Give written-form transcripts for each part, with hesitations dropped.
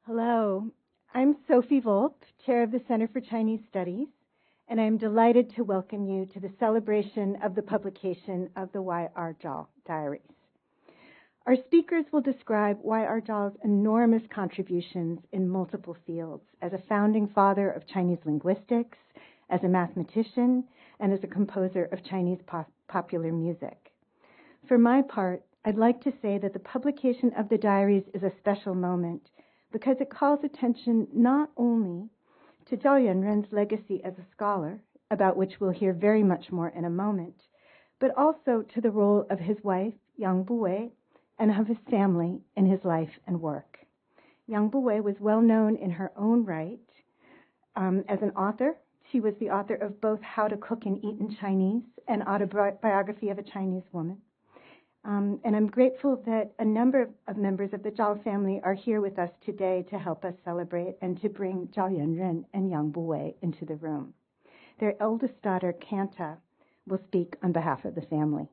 Hello, I'm Sophie Volp, Chair of the Center for Chinese Studies, and I'm delighted to welcome you to the celebration of the publication of the Y.R. Zhao Diaries. Our speakers will describe Y.R. Zhao's enormous contributions in multiple fields as a founding father of Chinese linguistics, as a mathematician, and as a composer of Chinese popular music. For my part, I'd like to say that the publication of the diaries is a special moment because it calls attention not only to Zhao Yuanren's legacy as a scholar, about which we'll hear very much more in a moment, but also to the role of his wife, Yang Buwei, and of his family in his life and work. Yang Buwei was well known in her own right as an author. She was the author of both How to Cook and Eat in Chinese and Autobiography of a Chinese Woman. And I'm grateful that a number of members of the Zhao family are here with us today to help us celebrate and to bring Zhao Yuanren and Yang Buwei into the room. Their eldest daughter, Kanta, will speak on behalf of the family.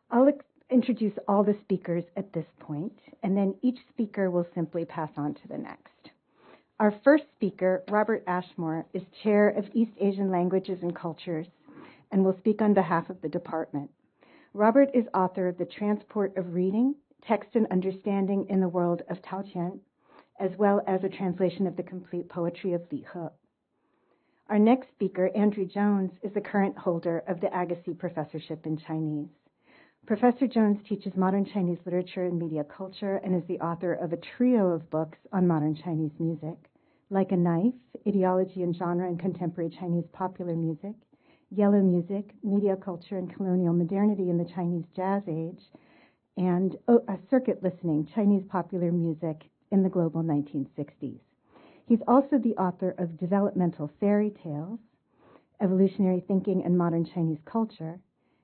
I'll introduce all the speakers at this point, and then each speaker will simply pass on to the next. Our first speaker, Robert Ashmore, is Chair of East Asian Languages and Cultures and will speak on behalf of the department. Robert is author of The Transport of Reading, Text and Understanding in the World of Taoqian, as well as a translation of the complete poetry of Li He. Our next speaker, Andrew Jones, is the current holder of the Agassiz Professorship in Chinese. Professor Jones teaches modern Chinese literature and media culture and is the author of a trio of books on modern Chinese music, Like a Knife, Ideology and Genre in Contemporary Chinese Popular Music, Yellow Music, Media Culture and Colonial Modernity in the Chinese Jazz Age, and Circuit Listening, Chinese Popular Music in the Global 1960s. He's also the author of Developmental Fairy Tales, Evolutionary Thinking and Modern Chinese Culture,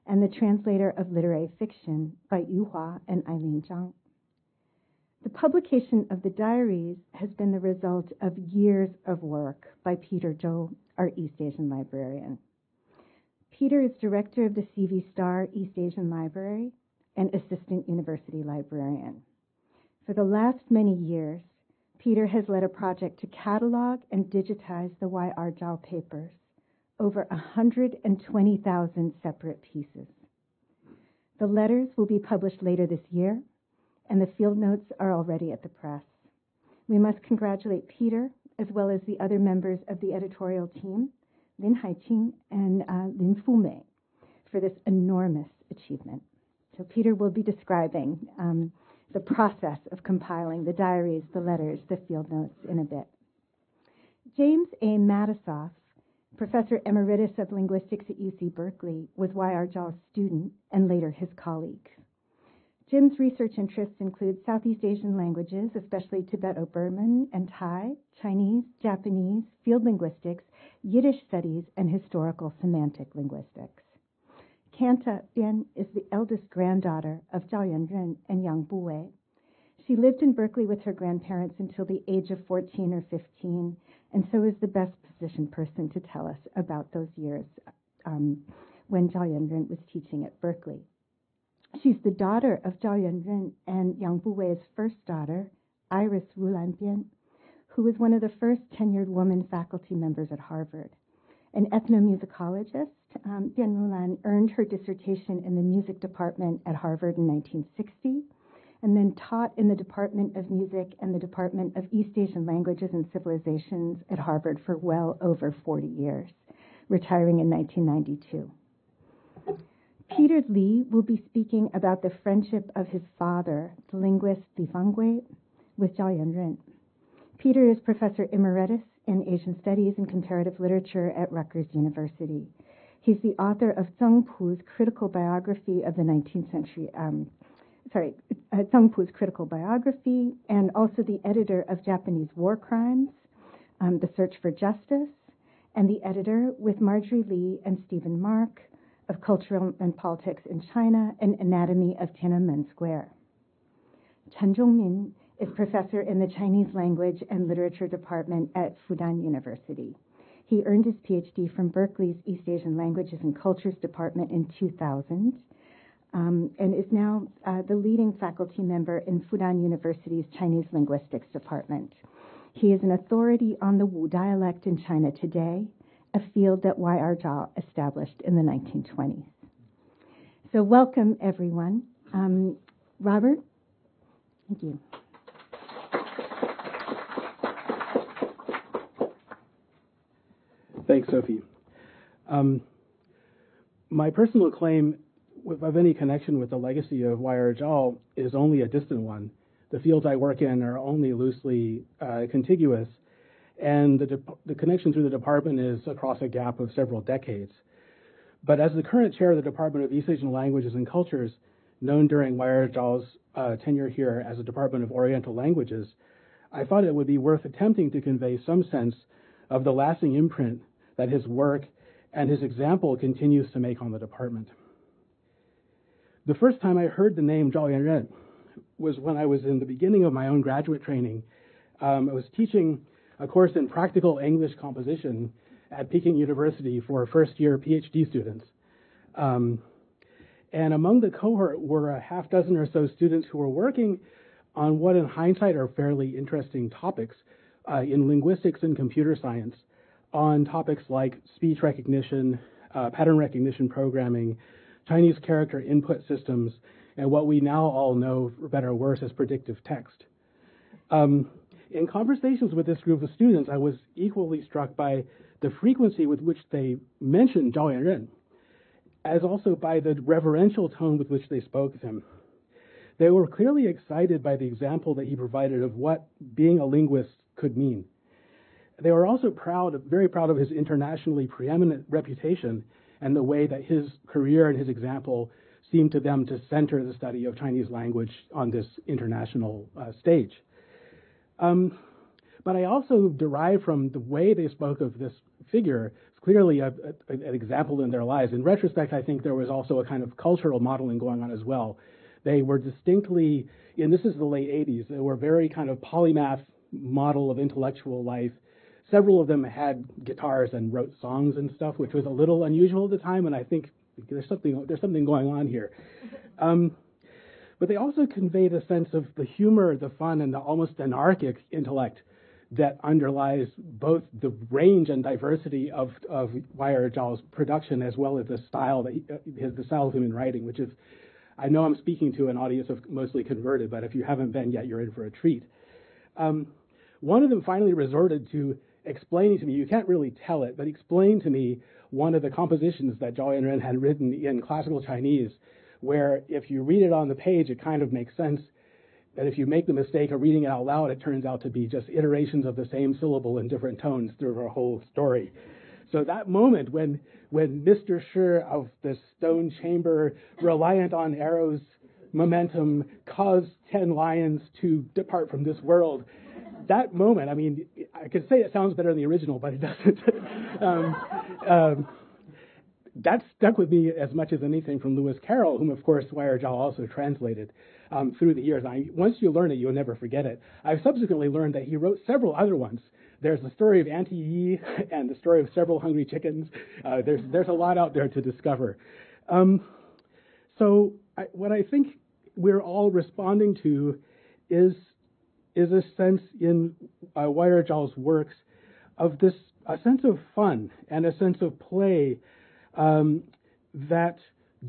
and the translator of literary fiction by Yu Hua and Eileen Zhang. The publication of the diaries has been the result of years of work by Peter Zhou, our East Asian librarian. Peter is director of the C.V. Starr East Asian Library and assistant university librarian. For the last many years, Peter has led a project to catalog and digitize the Y.R. Zhao papers, over 120,000 separate pieces. The letters will be published later this year, and the field notes are already at the press. We must congratulate Peter, as well as the other members of the editorial team, Lin Haiqing and Lin Fumei, for this enormous achievement. So Peter will be describing the process of compiling the diaries, the letters, the field notes in a bit. James A. Matisoff, Professor Emeritus of Linguistics at UC Berkeley, was Y.R. Zhao's student and later his colleague. Jim's research interests include Southeast Asian languages, especially Tibeto-Burman and Thai, Chinese, Japanese, field linguistics, Yiddish studies, and historical semantic linguistics. Kanta Bian is the eldest granddaughter of Zhao Yuanren and Yang Buwei. She lived in Berkeley with her grandparents until the age of 14 or 15, and so is the best positioned person to tell us about those years when Zhao Yuanren was teaching at Berkeley. She's the daughter of Zhao Yuanren and Yang Buwei's first daughter, Iris Rulan Bian, who was one of the first tenured woman faculty members at Harvard. An ethnomusicologist, Bian Rulan earned her dissertation in the music department at Harvard in 1960, and then taught in the Department of Music and the Department of East Asian Languages and Civilizations at Harvard for well over 40 years, retiring in 1992. Peter Li will be speaking about the friendship of his father, the linguist Li Fangui, with Zhao Yuanren. Peter is Professor Emeritus in Asian Studies and Comparative Literature at Rutgers University. He's the author of Zheng Pu's Critical Biography of the 19th Century, Zheng Pu's Critical Biography, and also the editor of Japanese War Crimes, The Search for Justice, and the editor with Marjorie Lee and Stephen Mark of Cultural and Politics in China and Anatomy of Tiananmen Square. Chen Zhongmin is professor in the Chinese Language and Literature Department at Fudan University. He earned his PhD from Berkeley's East Asian Languages and Cultures Department in 2000. and is now the leading faculty member in Fudan University's Chinese Linguistics Department. He is an authority on the Wu dialect in China today, a field that Y.R. Zhao established in the 1920s. So welcome, everyone. Robert, thank you. Thanks, Sophie. My personal claim of any connection with the legacy of Y.R. Zhao is only a distant one. The fields I work in are only loosely contiguous, and the connection through the department is across a gap of several decades. But as the current chair of the Department of East Asian Languages and Cultures, known during Y.R. Zhao's tenure here as the Department of Oriental Languages, I thought it would be worth attempting to convey some sense of the lasting imprint that his work and his example continues to make on the department. The first time I heard the name赵元任was when I was in the beginning of my own graduate training. I was teaching a course in practical English composition at Peking University for first-year PhD students. And among the cohort were a half dozen or so students who were working on what in hindsight are fairly interesting topics in linguistics and computer science, on topics like speech recognition, pattern recognition programming, Chinese character input systems, and what we now all know, for better or worse, as predictive text. In conversations with this group of students, I was equally struck by the frequency with which they mentioned Zhao Yanren, as also by the reverential tone with which they spoke of him. They were clearly excited by the example that he provided of what being a linguist could mean. They were also very proud of his internationally preeminent reputation and the way that his career and his example seemed to them to center the study of Chinese language on this international stage. But I also derived from the way they spoke of this figure, clearly an example in their lives. In retrospect, I think there was also a kind of cultural modeling going on as well. They were distinctly, and this is the late 80s, they were very kind of polymath model of intellectual life. Several of them had guitars and wrote songs and stuff, which was a little unusual at the time, and I think there's something going on here. But they also conveyed a sense of the humor, the fun, and the almost anarchic intellect that underlies both the range and diversity of Y.R. Zhao's production, as well as the style the style of him in writing, which is, I know I'm speaking to an audience of mostly converted, but if you haven't been yet, you're in for a treat. One of them finally resorted to explaining to me, you can't really tell it, but explain to me one of the compositions that Zhao Yanren had written in classical Chinese, where if you read it on the page, it kind of makes sense. That if you make the mistake of reading it out loud, it turns out to be just iterations of the same syllable in different tones through a whole story. So that moment when Mr. Shi of the stone chamber, reliant on arrows' momentum, caused 10 lions to depart from this world, that moment, I mean, I could say it sounds better than the original, but it doesn't. That stuck with me as much as anything from Lewis Carroll, whom, of course, Y.R. Zhao also translated through the years. Once you learn it, you'll never forget it. I've subsequently learned that he wrote several other ones. There's the story of Auntie Yi and the story of several hungry chickens. There's a lot out there to discover. What I think we're all responding to is a sense in Y.R. Zhao's works of a sense of fun and a sense of play that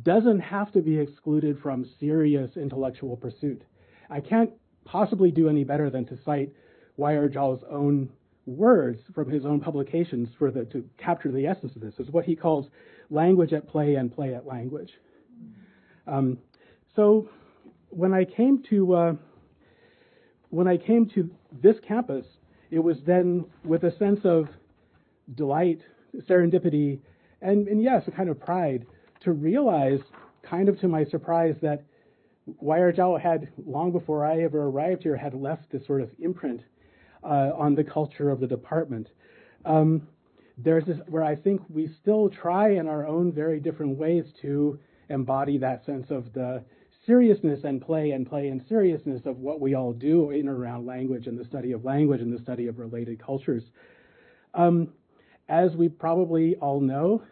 doesn't have to be excluded from serious intellectual pursuit. I can't possibly do any better than to cite Y.R. Zhao's own words from his own publications to capture the essence of this. It's what he calls language at play and play at language. So when I came to this campus, it was then with a sense of delight, serendipity, and yes, a kind of pride to realize, kind of to my surprise, that Y.R. Zhao had, long before I ever arrived here, had left this sort of imprint on the culture of the department. There's this where I think we still try in our own very different ways to embody that sense of the seriousness and play and seriousness of what we all do in and around language and the study of language and the study of related cultures. As we probably all know,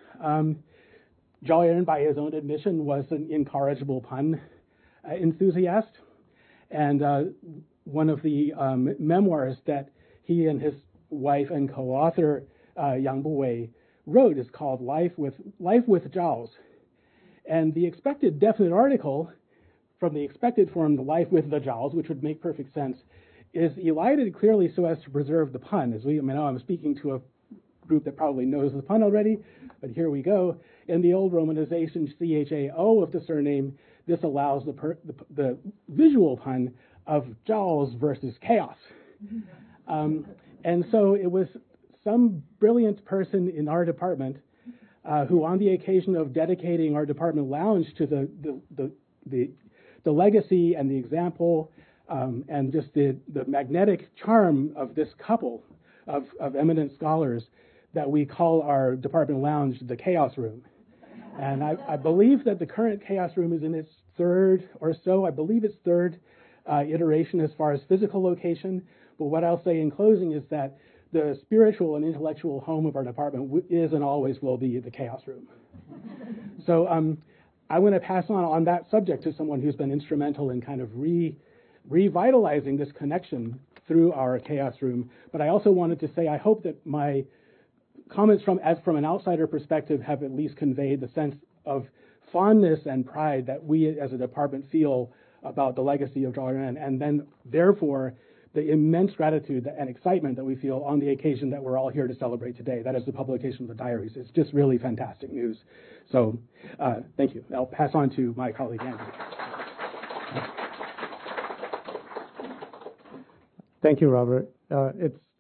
Zhao Yuren, by his own admission, was an incorrigible pun enthusiast. And one of the memoirs that he and his wife and co-author Yang Buwei wrote is called Life with Zhaos. And the expected definite article from the expected form, the Life with the Zhaos, which would make perfect sense, is elided clearly so as to preserve the pun. As we, I know I'm speaking to a group that probably knows the pun already, but here we go. In the old romanization CHAO of the surname, this allows the visual pun of Zhaos versus chaos. And so it was some brilliant person in our department who, on the occasion of dedicating our department lounge to the legacy and the example and just the magnetic charm of this couple of eminent scholars, that we call our department lounge the Chaos Room. And I believe that the current Chaos Room is in its third or so, I believe it's third iteration as far as physical location. But what I'll say in closing is that the spiritual and intellectual home of our department is and always will be the Chaos Room. So I want to pass on that subject to someone who's been instrumental in kind of revitalizing this connection through our Chaos Room. But I also wanted to say I hope that my comments from an outsider perspective have at least conveyed the sense of fondness and pride that we as a department feel about the legacy of Zhao Yuren, and then therefore the immense gratitude and excitement that we feel on the occasion that we're all here to celebrate today. That is the publication of the diaries. It's just really fantastic news. So thank you. I'll pass on to my colleague Andrew. Thank you, Robert.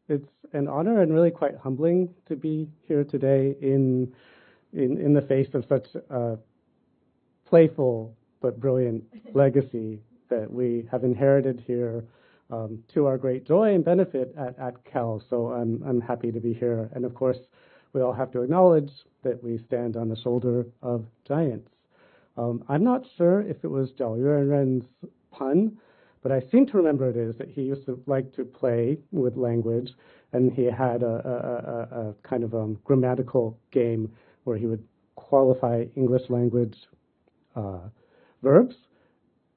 It's an honor and really quite humbling to be here today in the face of such a playful but brilliant legacy that we have inherited here to our great joy and benefit at Cal. So I'm happy to be here. And of course, we all have to acknowledge that we stand on the shoulder of giants. I'm not sure if it was Zhao Yuren's pun, but I seem to remember it is that he used to like to play with language, and he had a kind of grammatical game where he would qualify English language verbs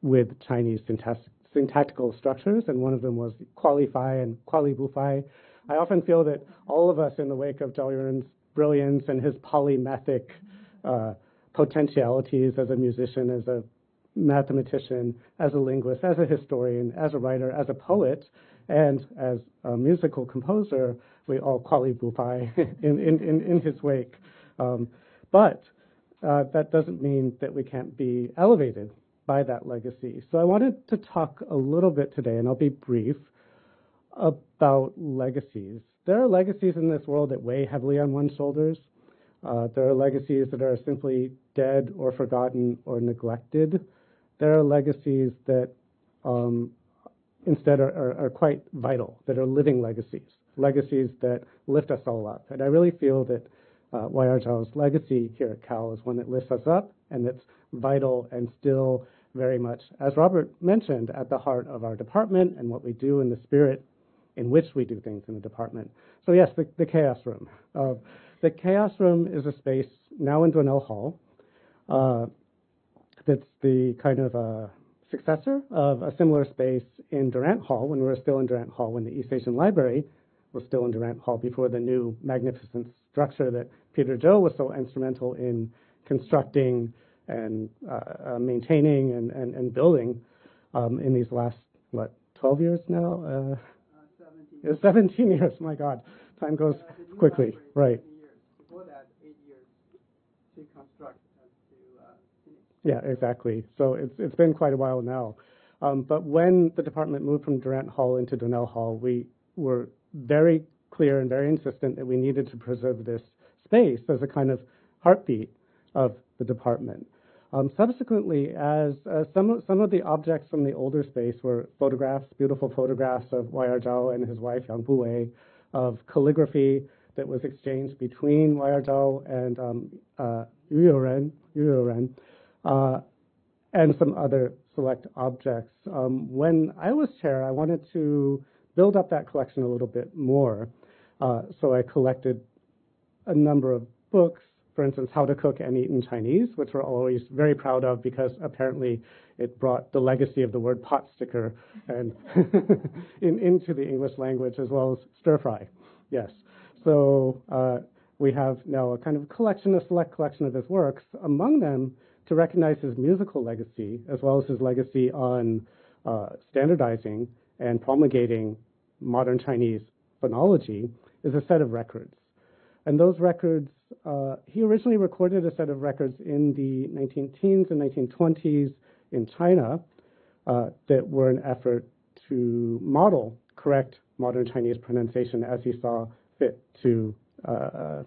with Chinese syntactical structures, and one of them was qualify and qualibufai. I often feel that all of us in the wake of Zhao Yuren's brilliance and his polymathic potentialities as a musician, as a mathematician, as a linguist, as a historian, as a writer, as a poet, and as a musical composer, we all qualify in his wake. But that doesn't mean that we can't be elevated by that legacy. So I wanted to talk a little bit today, and I'll be brief, about legacies. There are legacies in this world that weigh heavily on one's shoulders. There are legacies that are simply dead or forgotten or neglected. There are legacies that instead are quite vital, that are living legacies that lift us all up. And I really feel that Y.R. Zhao's legacy here at Cal is one that lifts us up and that's vital and still very much, as Robert mentioned, at the heart of our department and what we do in the spirit in which we do things in the department. So yes, the Chaos Room. The Chaos Room is a space now in Donnell Hall that's the kind of successor of a similar space in Durant Hall when we were still in Durant Hall, when the East Asian Library was still in Durant Hall before the new magnificent structure that Peter Zhou was so instrumental in constructing and maintaining and building in these last, 12 years now? 17 years, my God. Time goes quickly, right. Before that, 8 years to construct and to finish. Yeah, exactly. So it's been quite a while now. But when the department moved from Durant Hall into Donnell Hall, we were very clear and very insistent that we needed to preserve this space as a kind of heartbeat of the department. Subsequently, as some of the objects from the older space were photographs, beautiful photographs of Y.R. Zhao and his wife Yang Buwei, of calligraphy that was exchanged between Y.R. Zhao and Yu Youren, and some other select objects. When I was chair, I wanted to build up that collection a little bit more, so I collected a number of books for instance, How to Cook and Eat in Chinese, which we're always very proud of because apparently it brought the legacy of the word pot sticker and into the English language, as well as stir fry. Yes. So we have now a kind of collection, a select collection of his works, among them to recognize his musical legacy, as well as his legacy on standardizing and promulgating modern Chinese phonology, is a set of records. And those records, he originally recorded a set of records in the 19-teens and 1920s in China that were an effort to model correct modern Chinese pronunciation as he saw fit to kind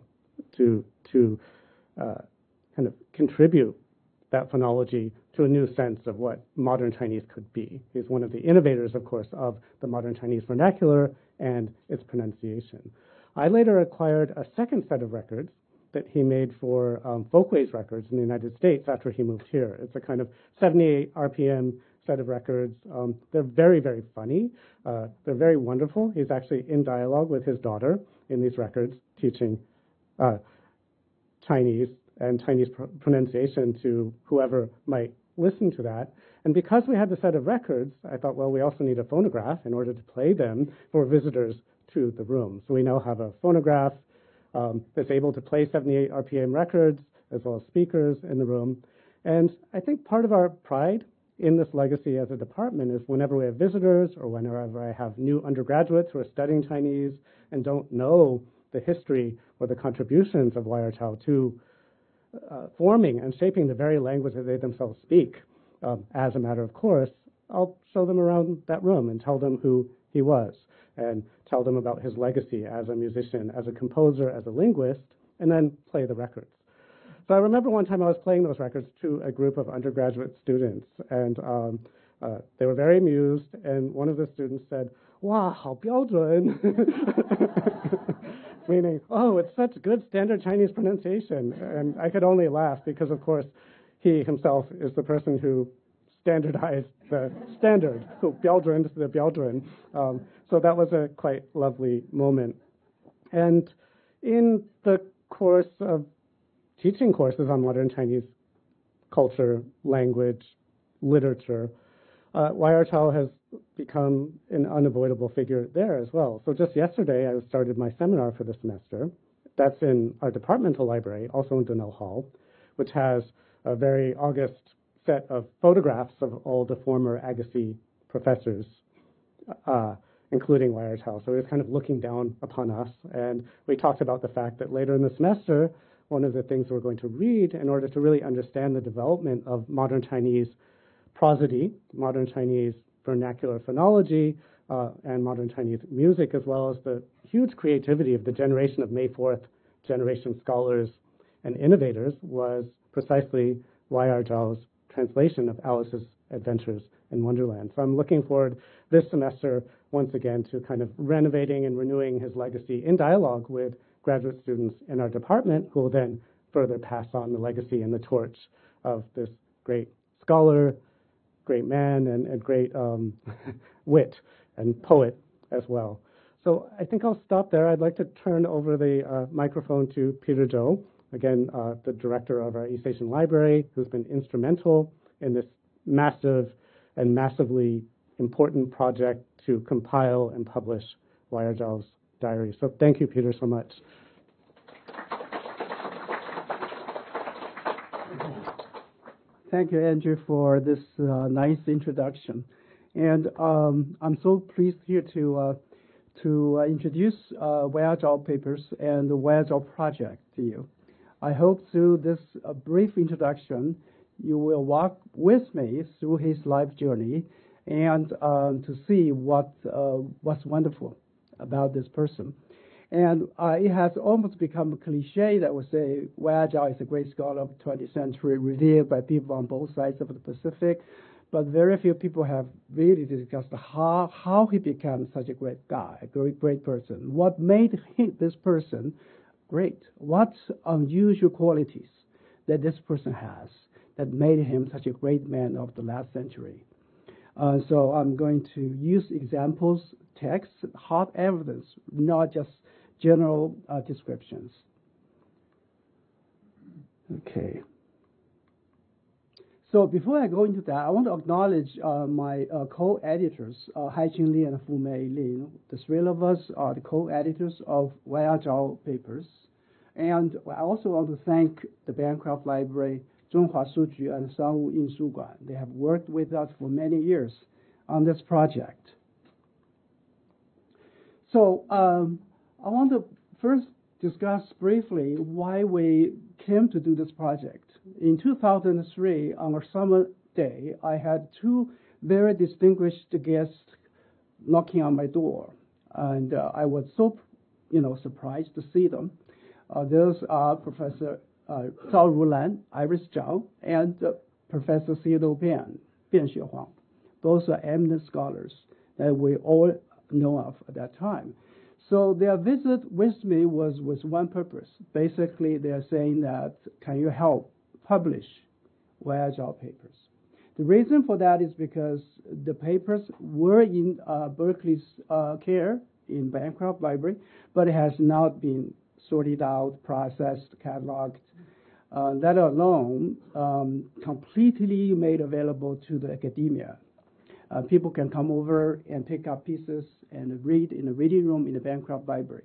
of contribute that phonology to a new sense of what modern Chinese could be. He's one of the innovators, of course, of the modern Chinese vernacular and its pronunciation. I later acquired a second set of records that he made for Folkways Records in the United States after he moved here. It's a kind of 78 RPM set of records. They're very, very funny. They're very wonderful. He's actually in dialogue with his daughter in these records, teaching Chinese and Chinese pronunciation to whoever might listen to that. And because we had the set of records, I thought, well, we also need a phonograph in order to play them for visitors to the room. So we now have a phonograph that's able to play 78 RPM records, as well as speakers in the room. And I think part of our pride in this legacy as a department is whenever we have visitors or whenever I have new undergraduates who are studying Chinese and don't know the history or the contributions of Wai Chao to forming and shaping the very language that they themselves speak, as a matter of course, I'll show them around that room and tell them who he was and tell them about his legacy as a musician, as a composer, as a linguist, and then play the records. So I remember one time I was playing those records to a group of undergraduate students, and they were very amused, and one of the students said, "Wow, 好标准," meaning, oh, it's such good standard Chinese pronunciation. And I could only laugh because, of course, he himself is the person who standardized the standard, who 标准 the 标准. So that was a quite lovely moment. And in the course of teaching courses on modern Chinese culture, language, literature, Wai Chao has become an unavoidable figure there as well. So just yesterday, I started my seminar for the semester. That's in our departmental library, also in Donnell Hall, which has a very august set of photographs of all the former Agassiz professors, including Wai Chao. So he was kind of looking down upon us. And we talked about the fact that later in the semester, one of the things we're going to read in order to really understand the development of modern Chinese prosody, modern Chinese vernacular phonology, and modern Chinese music, as well as the huge creativity of the generation of May 4th generation scholars and innovators, was precisely Wai Chao's translation of Alice's Adventures in Wonderland. So I'm looking forward this semester, once again, to kind of renovating and renewing his legacy in dialogue with graduate students in our department, who will then further pass on the legacy and the torch of this great scholar, great man, and great wit and poet as well. So I think I'll stop there. I'd like to turn over the microphone to Peter Zhou, again, the director of our East Asian Library, who's been instrumental in this massive and massively important project to compile and publish Wai Chao's diary. So thank you, Peter, so much. Thank you, Andrew, for this nice introduction. And I'm so pleased here to introduce Wai Chao papers and the Wai Chao project to you. I hope through this brief introduction, you will walk with me through his life journey and to see what's wonderful about this person. And it has almost become a cliche that would say Wai Chao is a great scholar of the 20th century, revered by people on both sides of the Pacific, but very few people have really discussed how he became such a great guy, a great person. What made this person great? What unusual qualities that this person has that made him such a great man of the last century? So I'm going to use examples, texts, hard evidence, not just general descriptions. Okay. So before I go into that, I want to acknowledge my co-editors, Hai-Ching Li and Fu-Mei Lin. The three of us are the co-editors of Waya Zhao papers. And I also want to thank the Bancroft Library, Zhonghua Suju, and Sanwu Yinsuguan. They have worked with us for many years on this project. So I want to first discuss briefly why we came to do this project. In 2003, on a summer day, I had two very distinguished guests knocking on my door, and I was so, surprised to see them. Those are Professor Zhao Rulan, Iris Zhao, and Professor Theodore Bian Xuehuang. Those are eminent scholars that we all know of at that time. So their visit with me was with one purpose. Basically, they're saying that, can you help publish Waya Zhao papers? The reason for that is because the papers were in Berkeley's care in Bancroft Library, but it has not been sorted out, processed, cataloged, let alone completely made available to the academia. People can come over and pick up pieces and read in the reading room in the Bancroft Library.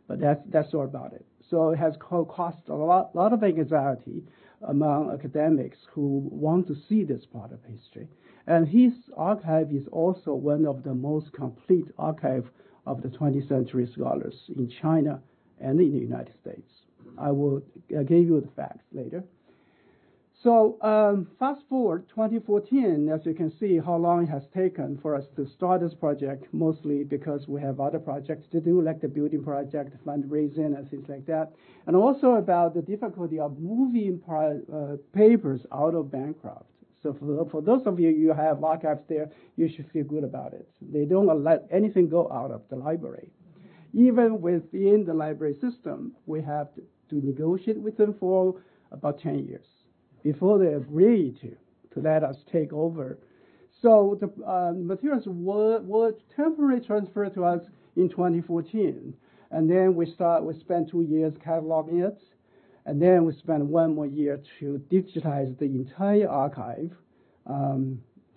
But that's all about it. So it has caused a lot of anxiety among academics who want to see this part of history. And his archive is also one of the most complete archive of the 20th century scholars in China and in the United States. I will give you the facts later. So fast forward 2014, as you can see how long it has taken for us to start this project, mostly because we have other projects to do, like the building project, fundraising, and things like that. And also about the difficulty of moving papers out of Bancroft. So for those of you who have archives there, you should feel good about it. They don't let anything go out of the library. Even within the library system, we have to negotiate with them for about 10 years. Before they agree to let us take over. So the materials were temporarily transferred to us in 2014. And then we spent 2 years cataloging it. And then we spent 1 more year to digitize the entire archive,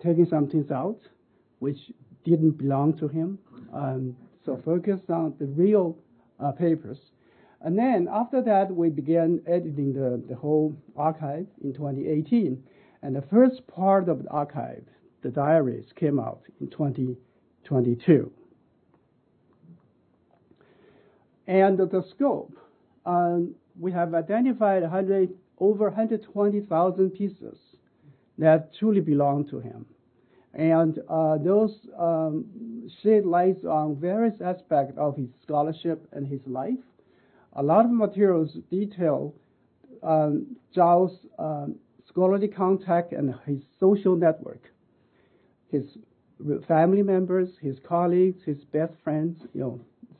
taking some things out, which didn't belong to him. So focused on the real papers. And then after that, we began editing the whole archive in 2018. And the first part of the archive, the diaries, came out in 2022. And the scope, we have identified over 120,000 pieces that truly belong to him. And those shed light on various aspects of his scholarship and his life. A lot of materials detail Zhao's scholarly contact and his social network, his family members, his colleagues, his best friends,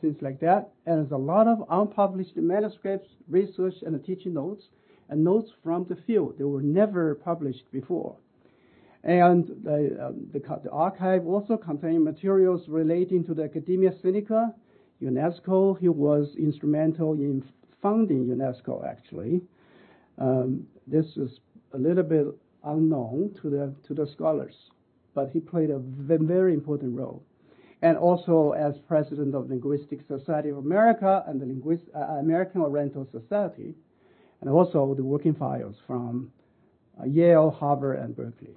things like that. And there's a lot of unpublished manuscripts, research, and teaching notes, and notes from the field that were never published before. And the archive also contains materials relating to the Academia Sinica, UNESCO. He was instrumental in founding UNESCO, actually. This is a little bit unknown to the scholars, but he played a very important role. And also as president of the Linguistic Society of America and the American Oriental Society, and also the working files from Yale, Harvard, and Berkeley.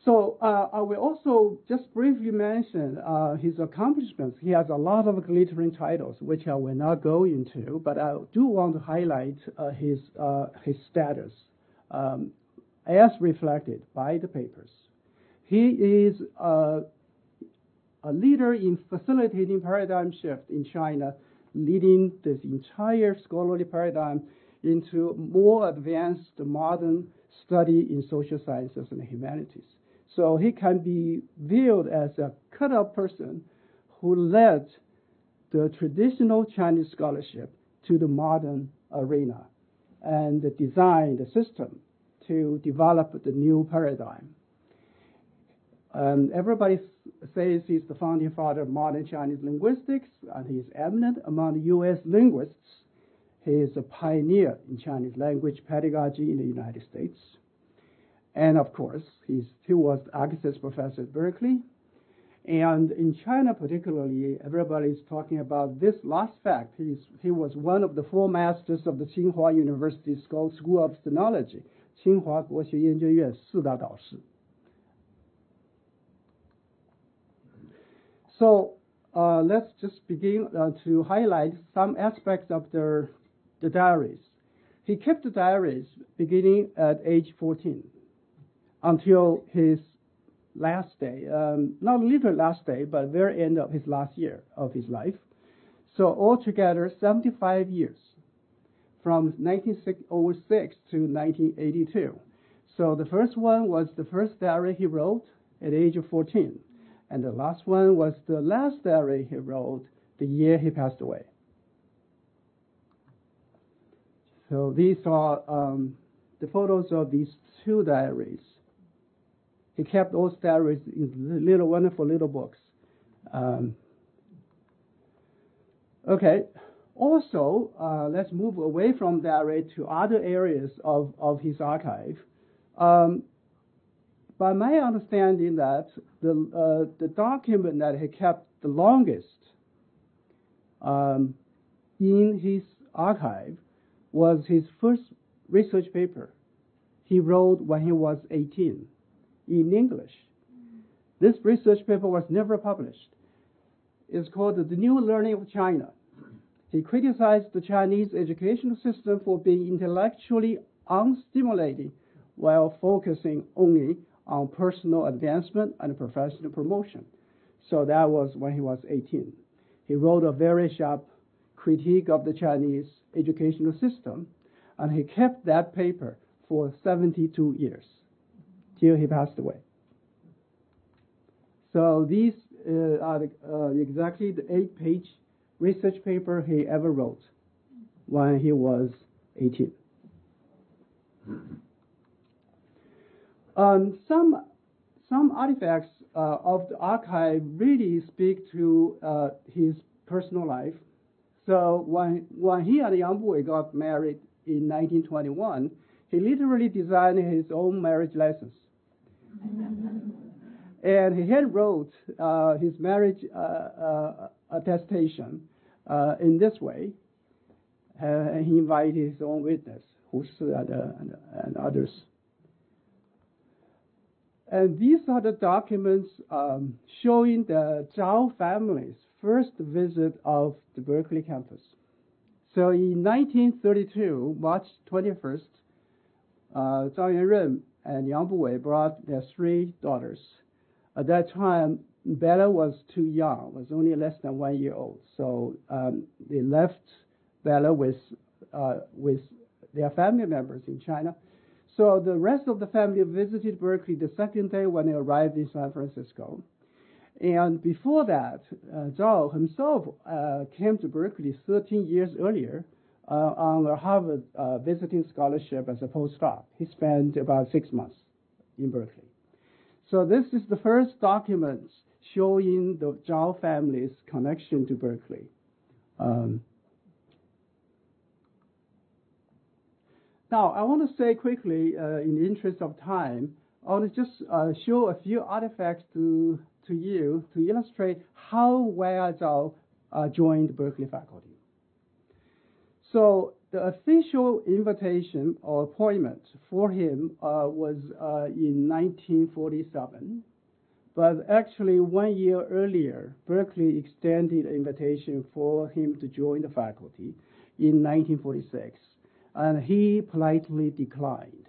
So I will also just briefly mention his accomplishments. He has a lot of glittering titles, which I will not go into, but I do want to highlight his status as reflected by the papers. He is a leader in facilitating paradigm shift in China, leading this entire scholarly paradigm into more advanced modern study in social sciences and humanities. So he can be viewed as a cut-out person who led the traditional Chinese scholarship to the modern arena and designed the system to develop the new paradigm. Everybody says he's the founding father of modern Chinese linguistics, and he's eminent among the U.S. linguists. He is a pioneer in Chinese language pedagogy in the United States. And of course, he was architects professor at Berkeley. And in China particularly, everybody is talking about this last fact. He was one of the four masters of the Tsinghua University School of Sinology, 清华国学研究院四大导师. So let's just begin to highlight some aspects of the diaries. He kept the diaries beginning at age 14 until his last day, not literally last day, but very end of his last year of his life. So altogether, 75 years, from 1906 to 1982. So the first one was the first diary he wrote at the age of 14. And the last one was the last diary he wrote the year he passed away. So these are the photos of these two diaries. He kept those diaries in little, wonderful little books. Okay. Also, let's move away from diary to other areas of his archive. By my understanding, that the document that he kept the longest in his archive was his first research paper he wrote when he was 18 in English. This research paper was never published. It's called The New Learning of China. He criticized the Chinese educational system for being intellectually unstimulating while focusing only on personal advancement and professional promotion. So that was when he was 18. He wrote a very sharp critique of the Chinese educational system, and he kept that paper for 72 years till he passed away. So these are exactly the 8-page research paper he ever wrote when he was 18. Some artifacts of the archive really speak to his personal life. So when he and Yang Buwei got married in 1921, he literally designed his own marriage license. And he hand wrote his marriage attestation in this way. And he invited his own witness, Hu Si and others. And these are the documents showing the Zhao family's first visit of the Berkeley campus. So in 1932, March 21st, Zhao Yuanren and Yang Buwei brought their 3 daughters. At that time, Bella was too young, was only less than 1 year old. So they left Bella with their family members in China. So the rest of the family visited Berkeley the second day when they arrived in San Francisco. And before that, Zhao himself came to Berkeley 13 years earlier on a Harvard visiting scholarship as a postdoc. He spent about 6 months in Berkeley. So this is the first document showing the Zhao family's connection to Berkeley. Now, I want to say quickly, in the interest of time, I want to just show a few artifacts to you to illustrate how Wei Zhao joined Berkeley faculty. So the official invitation or appointment for him was in 1947, but actually 1 year earlier, Berkeley extended an invitation for him to join the faculty in 1946. And he politely declined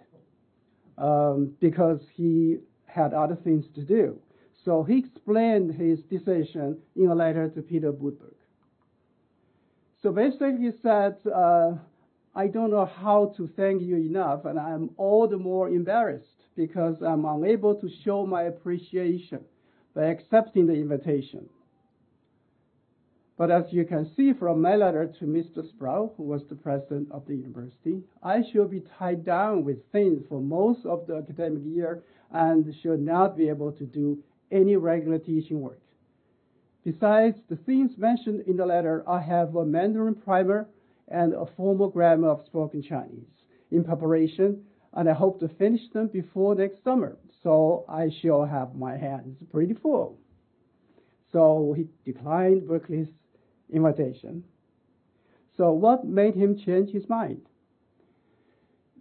because he had other things to do. So he explained his decision in a letter to Peter Budberg. So basically he said, I don't know how to thank you enough, and I'm all the more embarrassed because I'm unable to show my appreciation by accepting the invitation. But as you can see from my letter to Mr. Sproul, who was the president of the university, I shall be tied down with things for most of the academic year and should not be able to do any regular teaching work. Besides the things mentioned in the letter, I have a Mandarin primer and a formal grammar of spoken Chinese in preparation, and I hope to finish them before next summer. So I shall have my hands pretty full. So he declined Berkeley's invitation. So what made him change his mind?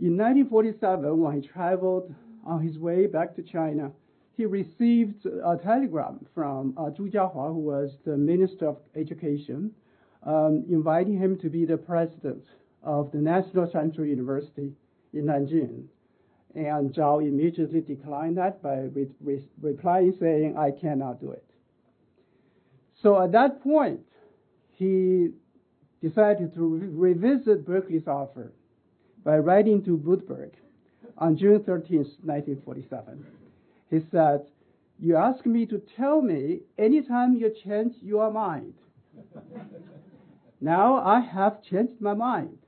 In 1947, when he traveled on his way back to China, he received a telegram from Zhu Jiahua, who was the Minister of Education, inviting him to be the president of the National Central University in Nanjing. And Zhao immediately declined that by replying saying, I cannot do it. So at that point, he decided to revisit Berkeley's offer by writing to Gutenberg on June 13th, 1947. He said, you asked me to tell me anytime you change your mind. Now I have changed my mind.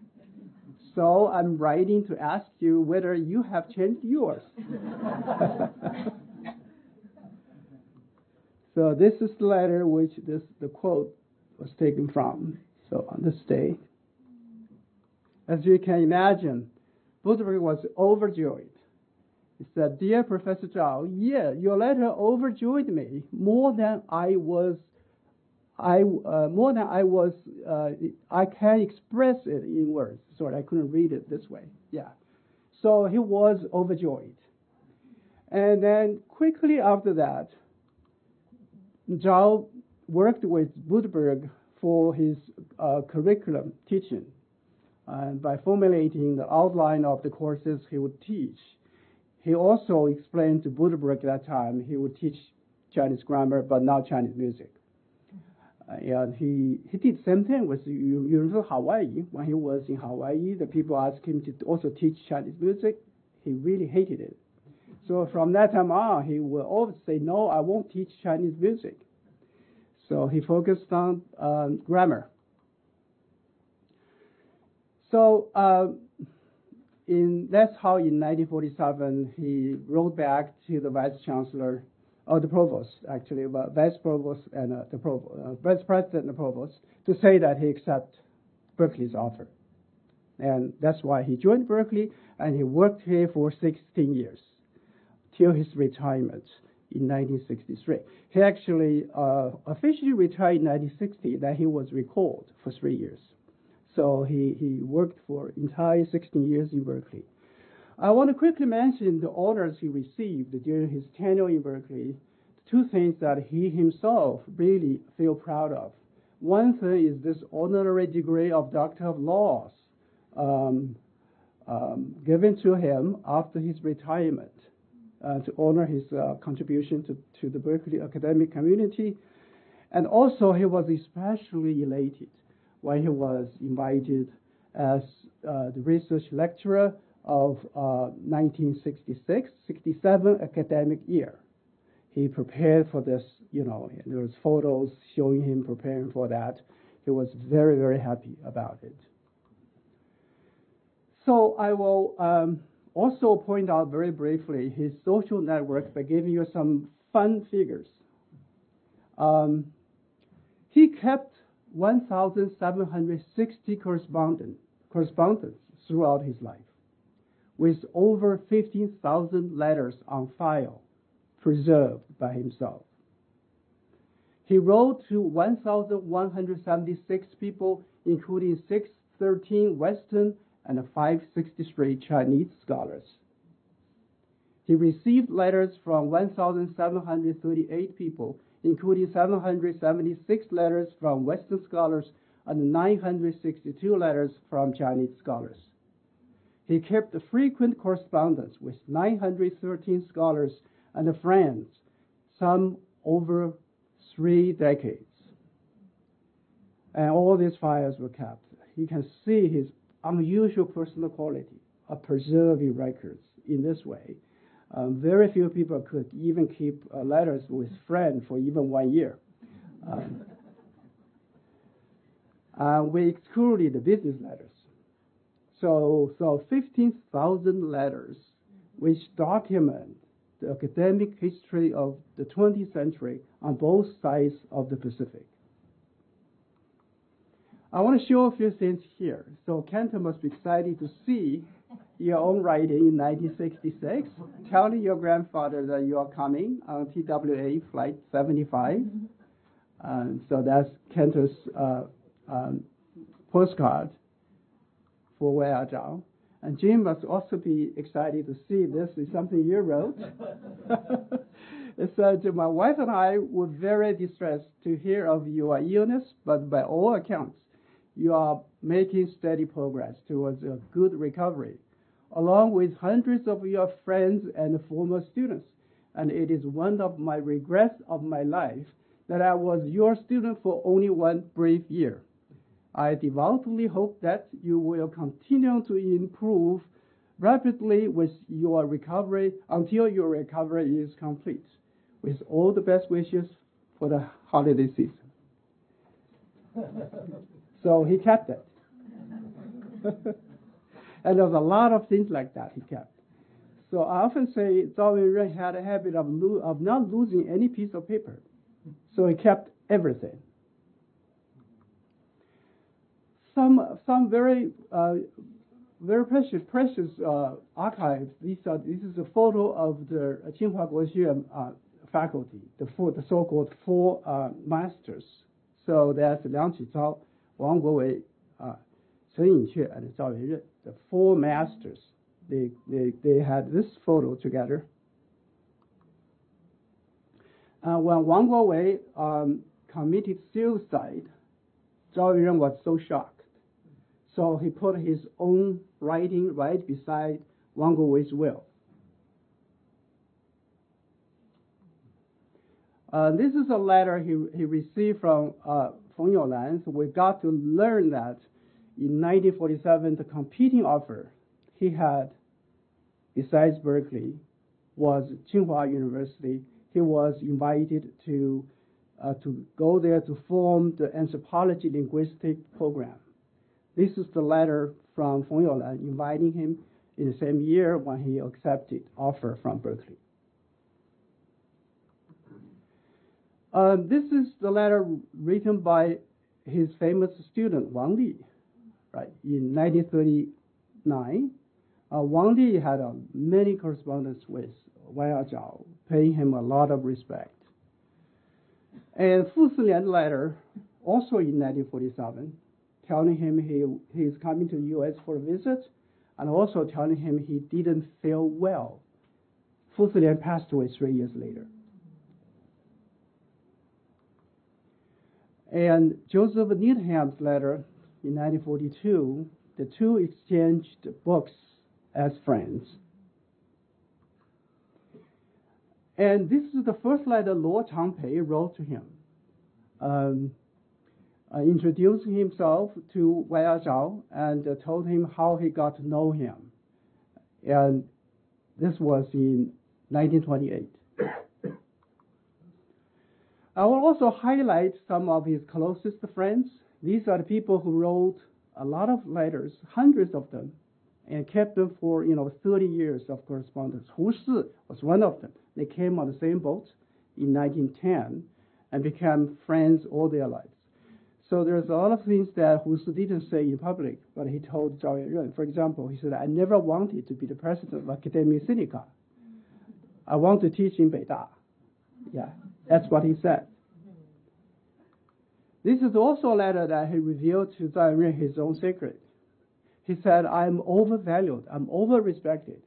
So I'm writing to ask you whether you have changed yours. So this is the letter which the quote was taken from. So on this day, as you can imagine, Gutenberg was overjoyed. He said, dear Professor Zhao, yeah, your letter overjoyed me more than I can express it in words. Sorry, I couldn't read it this way. Yeah. So he was overjoyed. And then quickly after that, Zhao worked with Gutenberg for his curriculum teaching, and by formulating the outline of the courses he would teach. He also explained to Gutenberg at that time he would teach Chinese grammar, but not Chinese music. And he did the same thing with University of Hawaii. When he was in Hawaii, the people asked him to also teach Chinese music. He really hated it. So from that time on, he will always say, no, I won't teach Chinese music. So he focused on grammar. So that's how in 1947 he wrote back to the vice chancellor, or the provost actually, vice provost and the provost, vice president and the provost, to say that he accepts Berkeley's offer. And that's why he joined Berkeley, and he worked here for 16 years till his retirement in 1963. He actually officially retired in 1960, then he was recalled for 3 years. So he worked for entire 16 years in Berkeley. I want to quickly mention the honors he received during his tenure in Berkeley. Two things that he himself really feel proud of. One thing is this honorary degree of Doctor of Laws given to him after his retirement to honor his contribution to the Berkeley academic community. And also he was especially elated when he was invited as the research lecturer of 1966-67 academic year. He prepared for this, there was photos showing him preparing for that. He was very, very happy about it. So I will also point out very briefly his social network by giving you some fun figures. He kept 1,760 correspondence throughout his life, with over 15,000 letters on file preserved by himself. He wrote to 1,176 people, including 613 Western and 563 Chinese scholars. He received letters from 1,738 people, including 776 letters from Western scholars and 962 letters from Chinese scholars. He kept a frequent correspondence with 913 scholars and friends, some over 3 decades. And all these files were kept. You can see his unusual personal quality of preserving records in this way. Very few people could even keep letters with friends for even 1 year. We excluded the business letters. So 15,000 letters which document the academic history of the 20th century on both sides of the Pacific. I want to show a few things here. So Kent must be excited to see your own writing in 1966, telling your grandfather that you are coming on TWA Flight 75. So that's Kent's postcard for Wei Zhao. And Jim must also be excited to see this is something you wrote. It said, my wife and I were very distressed to hear of your illness, but by all accounts, you are making steady progress towards a good recovery, along with hundreds of your friends and former students. And it is one of my regrets of my life that I was your student for only one brief year. I devoutly hope that you will continue to improve rapidly with your recovery until your recovery is complete. With all the best wishes for the holiday season. So he kept it. And there was a lot of things like that he kept. So I often say Zhao Wenren had a habit of not losing any piece of paper. So he kept everything. Some very precious archives. This is a photo of the Tsinghua Guoxue faculty, the so-called four masters. So that's Liang Qizhao, Wang Guowei, Chen Yingque, and Zhao Wenren, the four masters. They had this photo together. When Wang Guowei committed suicide, Zhao Wenren was so shocked. So he put his own writing right beside Wang Guowei's will. This is a letter he received from Feng Youlan. So we got to learn that in 1947, the competing offer he had, besides Berkeley, was Tsinghua University. He was invited to go there to form the anthropology linguistic program. This is the letter from Feng Youlan inviting him in the same year when he accepted offer from Berkeley. This is the letter written by his famous student Wang Li, right? In 1939, Wang Li had many correspondence with Wei Zhao, paying him a lot of respect. And Fu Silian letter, also in 1947, telling him he's coming to the U.S. for a visit, and also telling him he didn't feel well. Fu Silian passed away 3 years later. And Joseph Needham's letter in 1942, the two exchanged books as friends. And this is the first letter Luo Changpei wrote to him, introducing himself to Wei Zhao and told him how he got to know him. And this was in 1928. I will also highlight some of his closest friends. These are the people who wrote a lot of letters, hundreds of them, and kept them for 30 years of correspondence. Hu Si was one of them. They came on the same boat in 1910 and became friends all their lives. So there's a lot of things that Hu Si didn't say in public, but he told Zhao Wenren. For example, he said, I never wanted to be the president of Academia Sinica. I want to teach in Beida. Yeah, that's what he said. This is also a letter that he revealed to Zhao Wenren his own secret. He said, I'm overvalued, I'm over-respected.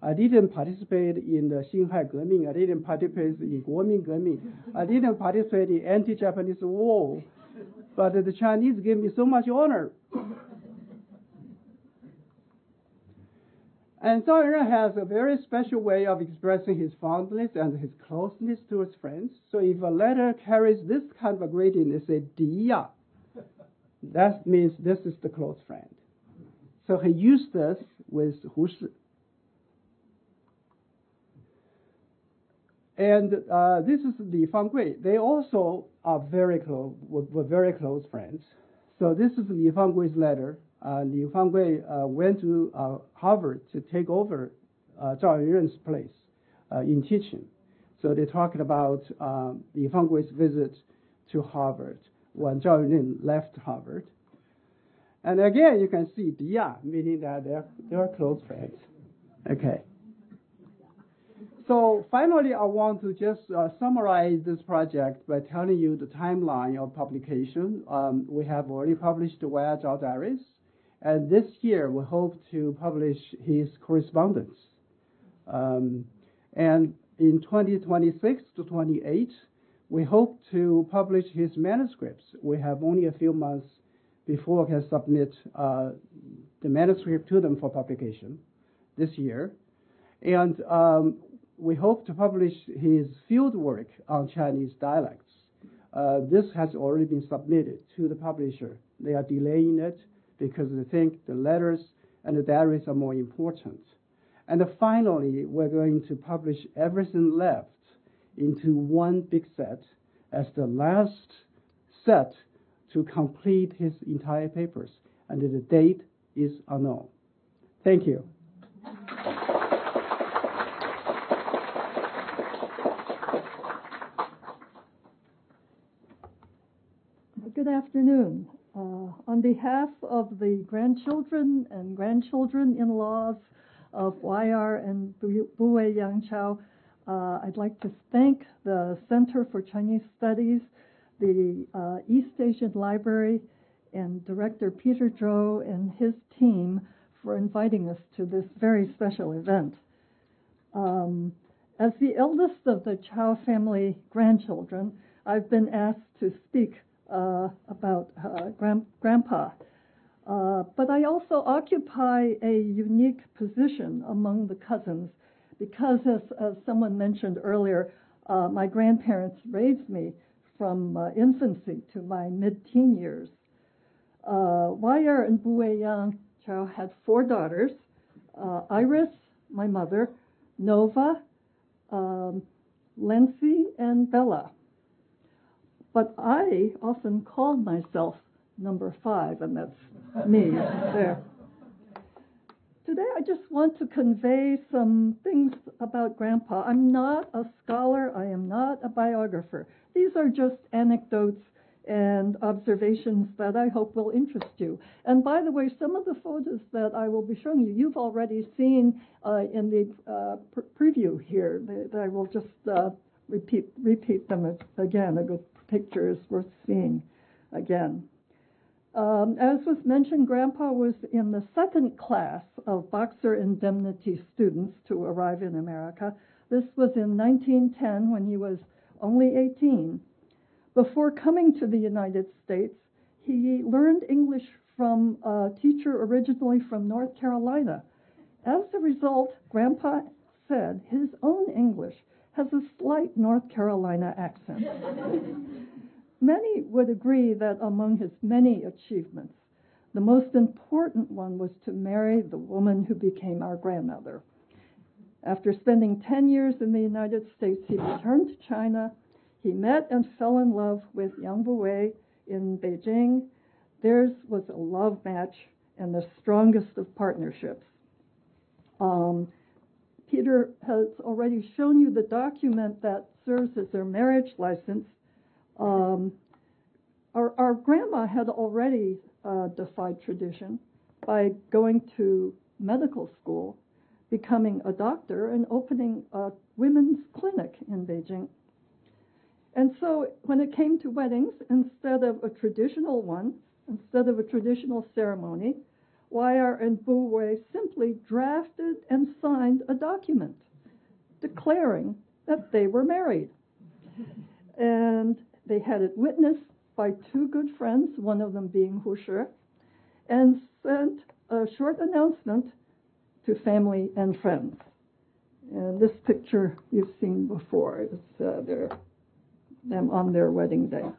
I didn't participate in the Xinhai Geming, I didn't participate in Guoming Geming, I didn't participate in anti-Japanese war, but the Chinese gave me so much honor. And Zhao Wenren has a very special way of expressing his fondness and his closeness to his friends. So if a letter carries this kind of a greeting, they say, Diya. That means this is the close friend. So he used this with Hu Si. And this is Li Fanggui. They also are very close, were very close friends. So this is Li Fanggui's letter. Li Fanggui went to Harvard to take over Zhao Wenren's place in teaching. So they talked about Li Fanggui's visit to Harvard when Zhao Wenren left Harvard. And again, you can see Dia, meaning that they're close friends. Okay. So finally, I want to just summarize this project by telling you the timeline of publication. We have already published the Wai Zhao Diaries, and this year we hope to publish his correspondence. And in 2026 to 28, we hope to publish his manuscripts. We have only a few months before we can submit the manuscript to them for publication this year. And we hope to publish his field work on Chinese dialects. This has already been submitted to the publisher. They are delaying it because they think the letters and the diaries are more important. And finally, we're going to publish everything left into one big set as the last set to complete his entire papers. And the date is unknown. Thank you. Good afternoon. On behalf of the grandchildren and grandchildren-in-laws of YR and Buwei Yangchao, I'd like to thank the Center for Chinese Studies, the East Asian Library, and Director Peter Zhou and his team for inviting us to this very special event. As the eldest of the Chao family grandchildren, I've been asked to speak about Grandpa. But I also occupy a unique position among the cousins because, as someone mentioned earlier, my grandparents raised me from infancy to my mid-teen years. YR and Buwei Yang Chao had 4 daughters, Iris, my mother, Nova, Lency, and Bella. But I often called myself number 5, and that's me there. Today I just want to convey some things about Grandpa. I'm not a scholar. I am not a biographer. These are just anecdotes and observations that I hope will interest you. And by the way, some of the photos that I will be showing you, you've already seen in the preview here. I will just repeat them again. A good picture is worth seeing again. As was mentioned, Grandpa was in the 2nd class of Boxer Indemnity students to arrive in America. This was in 1910 when he was only 18. Before coming to the United States, he learned English from a teacher originally from North Carolina. As a result, Grandpa said his own English has a slight North Carolina accent. Many would agree that among his many achievements, the most important one was to marry the woman who became our grandmother. After spending 10 years in the United States, he returned to China. He met and fell in love with Yang Buwei in Beijing. Theirs was a love match and the strongest of partnerships. Peter has already shown you the document that serves as their marriage license. Our grandma had already defied tradition by going to medical school, becoming a doctor, and opening a women's clinic in Beijing. And so when it came to weddings, instead of a traditional ceremony, YR and Buwei simply drafted and signed a document declaring that they were married. And they had it witnessed by 2 good friends, one of them being Hu Shi, and sent a short announcement to family and friends. And this picture you've seen before. It's them on their wedding day.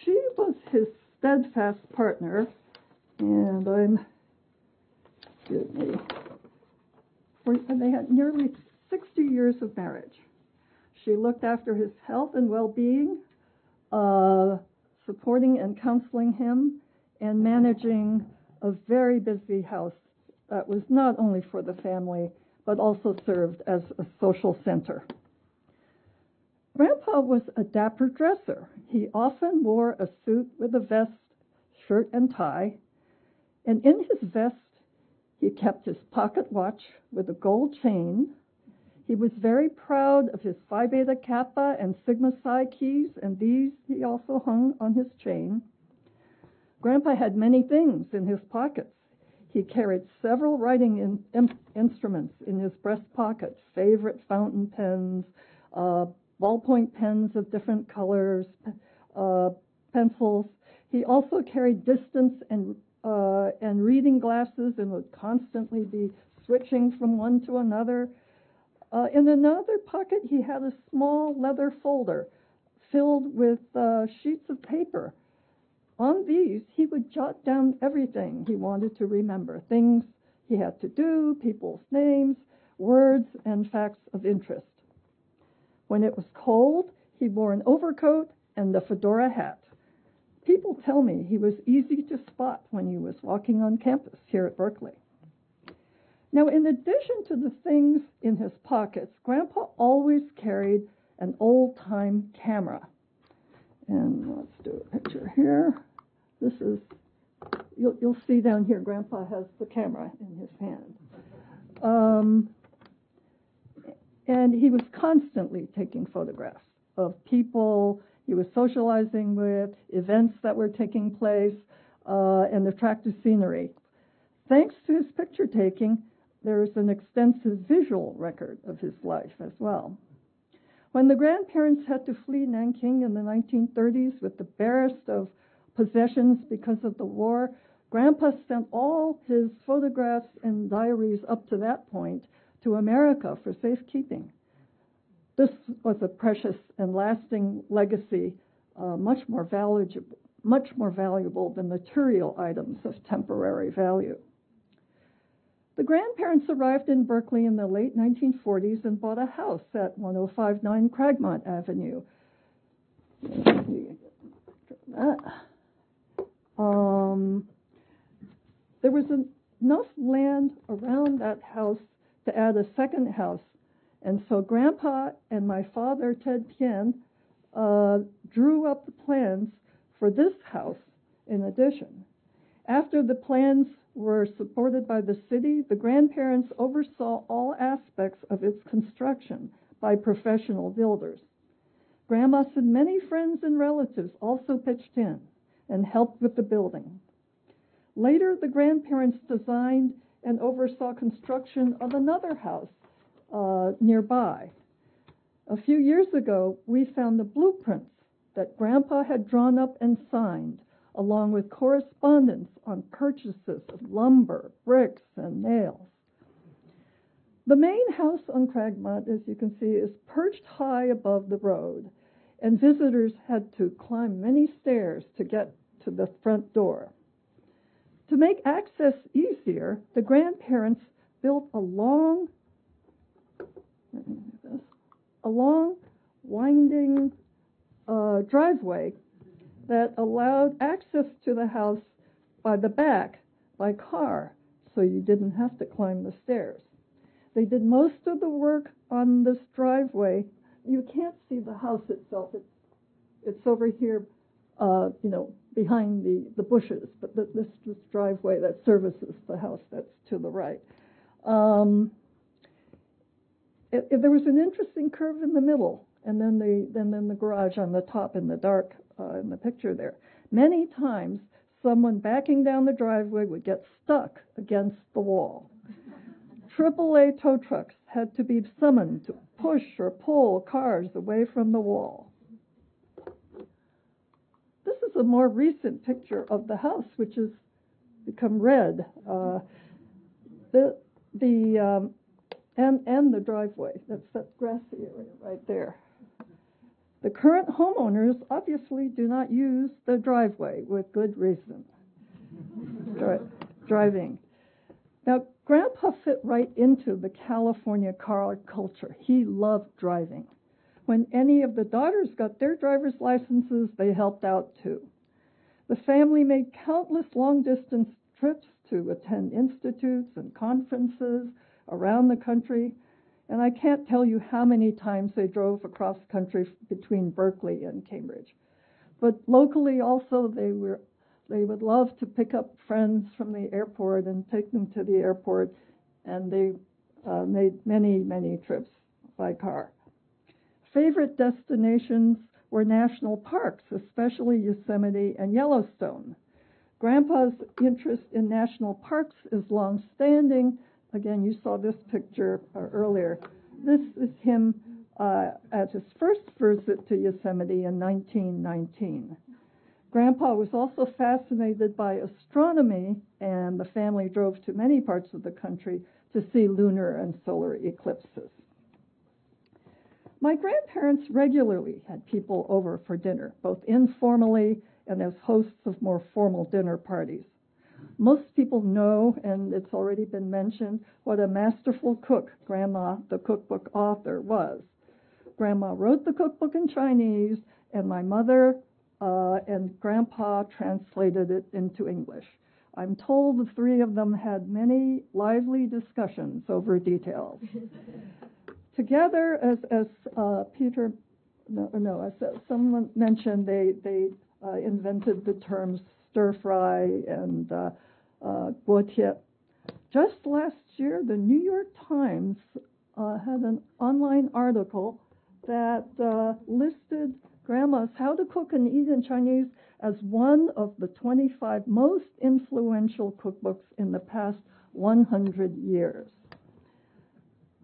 She was his steadfast partner, and they had nearly 60 years of marriage. She looked after his health and well-being, supporting and counseling him, and managing a very busy house that was not only for the family, but also served as a social center. Grandpa was a dapper dresser. He often wore a suit with a vest shirt and tie, and in his vest he kept his pocket watch with a gold chain. He was very proud of his Phi Beta Kappa and Sigma Psi keys, and these he also hung on his chain. Grandpa had many things in his pockets. He carried several writing instruments in his breast pockets, favorite fountain pens, ballpoint pens of different colors, pencils. He also carried distance and reading glasses and would constantly be switching from one to another. In another pocket, he had a small leather folder filled with sheets of paper. On these, he would jot down everything he wanted to remember, things he had to do, people's names, words, and facts of interest. When it was cold, he wore an overcoat and a fedora hat. People tell me he was easy to spot when he was walking on campus here at Berkeley. Now, in addition to the things in his pockets, Grandpa always carried an old-time camera. And let's do a picture here. This is, you'll see down here, Grandpa has the camera in his hand. And he was constantly taking photographs of people he was socializing with, events that were taking place, and attractive scenery. Thanks to his picture taking, there is an extensive visual record of his life as well. When the grandparents had to flee Nanking in the 1930s with the barest of possessions because of the war, Grandpa sent all his photographs and diaries up to that point to America for safekeeping. This was a precious and lasting legacy, much more valuable than material items of temporary value. The grandparents arrived in Berkeley in the late 1940s and bought a house at 1059 Cragmont Avenue. There was enough land around that house to add a second house, and so Grandpa and my father, Ted Tien, drew up the plans for this house in addition. After the plans were supported by the city, the grandparents oversaw all aspects of its construction by professional builders. Grandma and many friends and relatives also pitched in and helped with the building. Later, the grandparents designed and oversaw construction of another house nearby. A few years ago, we found the blueprints that Grandpa had drawn up and signed, along with correspondence on purchases of lumber, bricks, and nails. The main house on Cragmont, as you can see, is perched high above the road, and visitors had to climb many stairs to get to the front door. To make access easier, the grandparents built a long, winding driveway that allowed access to the house by the back by car, so you didn't have to climb the stairs. They did most of the work on this driveway. You can't see the house itself. It's over here, behind the bushes, but this driveway that services the house that's to the right. There was an interesting curve in the middle, and then the garage on the top in the dark in the picture there. Many times, someone backing down the driveway would get stuck against the wall. AAA tow trucks had to be summoned to push or pull cars away from the wall. This is a more recent picture of the house, which has become red. And the driveway. That's that grassy area right there. The current homeowners obviously do not use the driveway with good reason. Driving. Now, Grandpa fit right into the California car culture. He loved driving. When any of the daughters got their driver's licenses, they helped out too. The family made countless long-distance trips to attend institutes and conferences around the country, and I can't tell you how many times they drove across country between Berkeley and Cambridge. But locally also, they were They would love to pick up friends from the airport and take them to the airport, and they made many, many trips by car. Favorite destinations were national parks, especially Yosemite and Yellowstone. Grandpa's interest in national parks is long-standing. Again, you saw this picture earlier. This is him at his first visit to Yosemite in 1919. Grandpa was also fascinated by astronomy, and the family drove to many parts of the country to see lunar and solar eclipses. My grandparents regularly had people over for dinner, both informally and as hosts of more formal dinner parties. Most people know, and it's already been mentioned, what a masterful cook Grandma, the cookbook author, was. Grandma wrote the cookbook in Chinese, and my mother and Grandpa translated it into English. I'm told the three of them had many lively discussions over details. Together, as someone mentioned, they invented the terms stir fry and guotie. Just last year, the New York Times had an online article that listed Grandma's How to Cook and Eat in Chinese as one of the 25 most influential cookbooks in the past 100 years.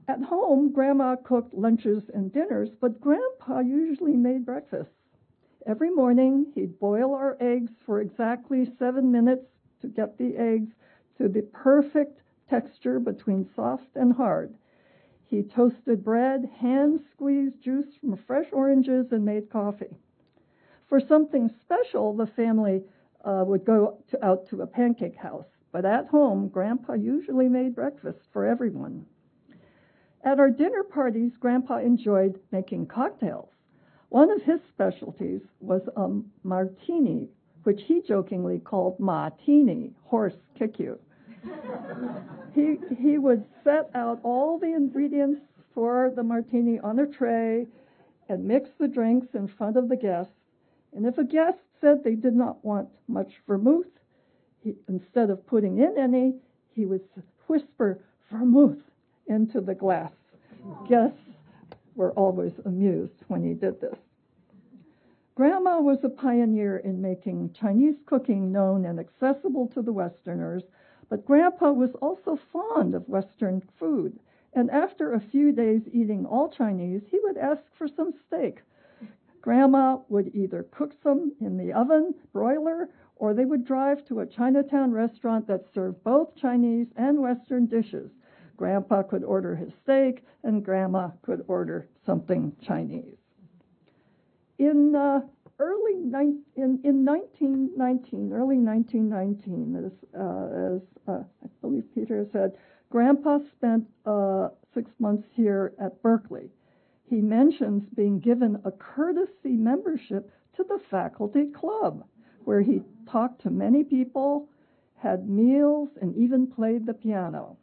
At home, Grandma cooked lunches and dinners, but Grandpa usually made breakfasts. Every morning, he'd boil our eggs for exactly 7 minutes to get the eggs to the perfect texture between soft and hard. He toasted bread, hand-squeezed juice from fresh oranges, and made coffee. For something special, the family would go out to a pancake house. But at home, Grandpa usually made breakfast for everyone. At our dinner parties, Grandpa enjoyed making cocktails. One of his specialties was a martini, which he jokingly called martini, horse kick you. He would set out all the ingredients for the martini on a tray and mix the drinks in front of the guests. And if a guest said they did not want much vermouth, instead of putting in any, he would whisper vermouth into the glass. Guests were always amused when he did this. Grandma was a pioneer in making Chinese cooking known and accessible to the Westerners, but Grandpa was also fond of Western food, and after a few days eating all Chinese, he would ask for some steak. Grandma would either cook some in the oven, broiler, or they would drive to a Chinatown restaurant that served both Chinese and Western dishes. Grandpa could order his steak, and Grandma could order something Chinese. In early 1919, as I believe Peter said, Grandpa spent 6 months here at Berkeley. He mentions being given a courtesy membership to the faculty club, where he talked to many people, had meals, and even played the piano.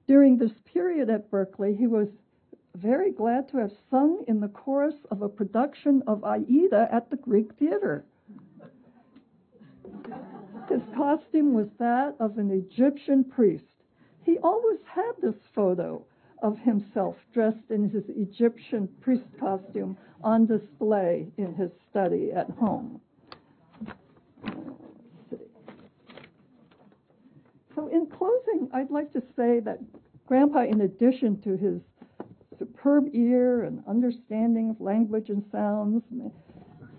During this period at Berkeley, he was very glad to have sung in the chorus of a production of Aida at the Greek Theater. His costume was that of an Egyptian priest. He always had this photo of himself dressed in his Egyptian priest costume on display in his study at home. So in closing, I'd like to say that Grandpa, in addition to his superb ear and understanding of language and sounds,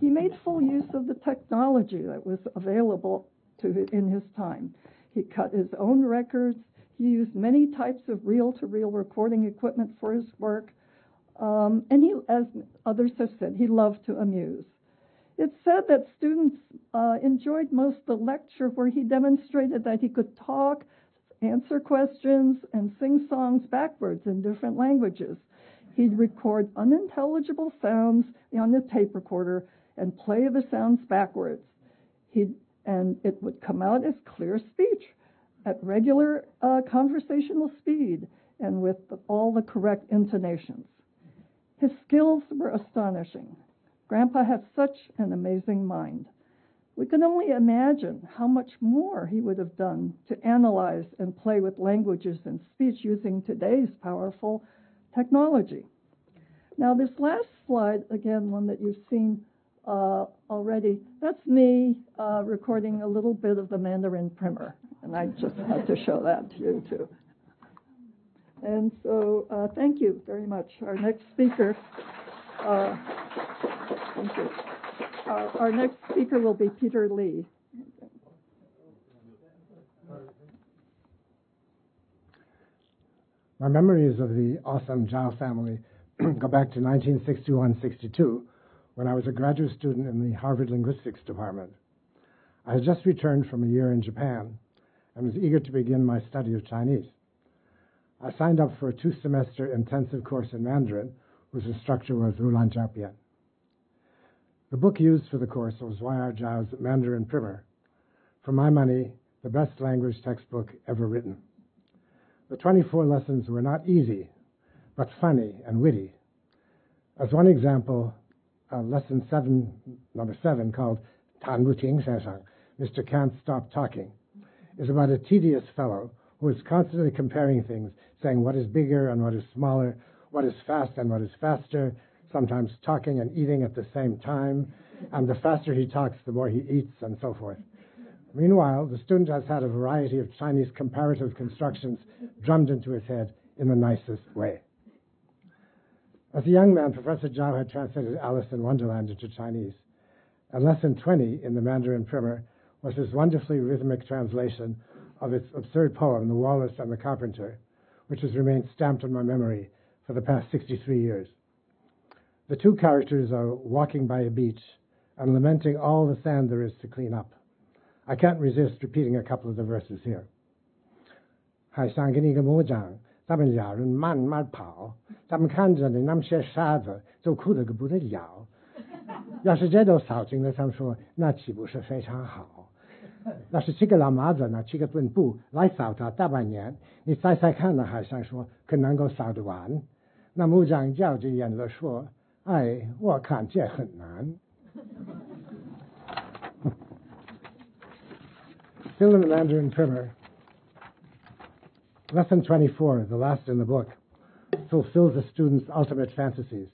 he made full use of the technology that was available in his time. He cut his own records. He used many types of reel-to-reel recording equipment for his work. And he, as others have said, he loved to amuse. It's said that students enjoyed most the lecture where he demonstrated that he could talk, answer questions, and sing songs backwards in different languages. He'd record unintelligible sounds on the tape recorder and play the sounds backwards. And it would come out as clear speech at regular conversational speed and with all the correct intonations. His skills were astonishing. Grandpa had such an amazing mind. We can only imagine how much more he would have done to analyze and play with languages and speech using today's powerful technology. Now, this last slide, again, one that you've seen already, that's me recording a little bit of the Mandarin primer, and I just had to show that to you, too. And so thank you very much. Our next speaker, thank you. Our next speaker will be Peter Lee. My memories of the awesome Zhao family go back to 1961-62, when I was a graduate student in the Harvard Linguistics Department. I had just returned from a year in Japan and was eager to begin my study of Chinese. I signed up for a 2-semester intensive course in Mandarin, whose instructor was Rulan Zhaobian. The book used for the course was Y.R. Zhao's Mandarin Primer. For my money, the best language textbook ever written. The 24 lessons were not easy, but funny and witty. As one example, lesson 7, number 7, called Tan Bu Ting Shan Shang, Mr. Can't Stop Talking, is about a tedious fellow who is constantly comparing things, saying what is bigger and what is smaller, what is fast and what is faster, sometimes talking and eating at the same time, and the faster he talks, the more he eats, and so forth. Meanwhile, the student has had a variety of Chinese comparative constructions drummed into his head in the nicest way. As a young man, Professor Zhao had translated Alice in Wonderland into Chinese, and lesson 20 in the Mandarin Primer was his wonderfully rhythmic translation of its absurd poem, The Walrus and the Carpenter, which has remained stamped in my memory for the past 63 years. The two characters are walking by a beach and lamenting all the sand there is to clean up. I can't resist repeating a couple of the verses here. 海上跟一个木匠，咱们俩人慢慢跑，咱们看着那些沙子就哭得个不得了。要是这都扫进了上说，那岂不是非常好？要是这个老妈子呢，这个墩布来扫它大半年，你猜猜看呢？海上说可能够扫得完。那木匠掉着眼泪说：“哎，我看这很难。” Still in the Mandarin Primer, Lesson 24, the last in the book, fulfills a student's ultimate fantasies,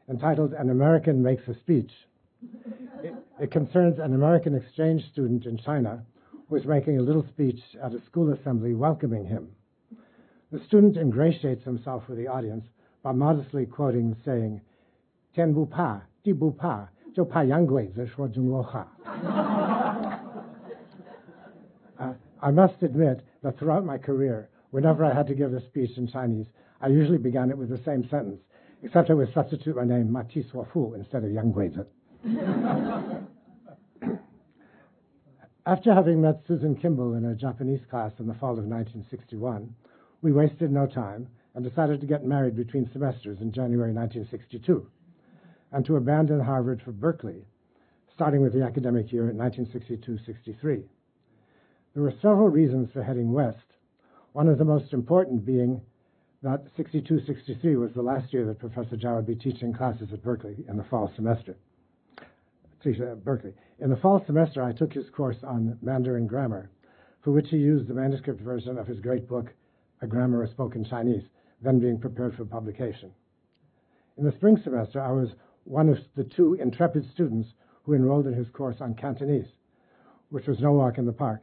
entitled An American Makes a Speech. It concerns an American exchange student in China who is making a little speech at a school assembly welcoming him. The student ingratiates himself with the audience by modestly quoting, saying, 天不怕，地不怕，就怕洋鬼子说中国话. I must admit that throughout my career, whenever I had to give a speech in Chinese, I usually began it with the same sentence, except I would substitute my name, Ma Ti Suo Fu, instead of Yang Guizi. After having met Susan Kimball in a Japanese class in the fall of 1961, we wasted no time and decided to get married between semesters in January 1962, and to abandon Harvard for Berkeley, starting with the academic year in 1962-63. There were several reasons for heading west, one of the most important being that 62-63 was the last year that Professor Zhao would be teaching classes at Berkeley in the fall semester. Berkeley. In the fall semester, I took his course on Mandarin grammar, for which he used the manuscript version of his great book, A Grammar of Spoken Chinese, then being prepared for publication. In the spring semester, I was one of the 2 intrepid students who enrolled in his course on Cantonese, which was no walk in the park.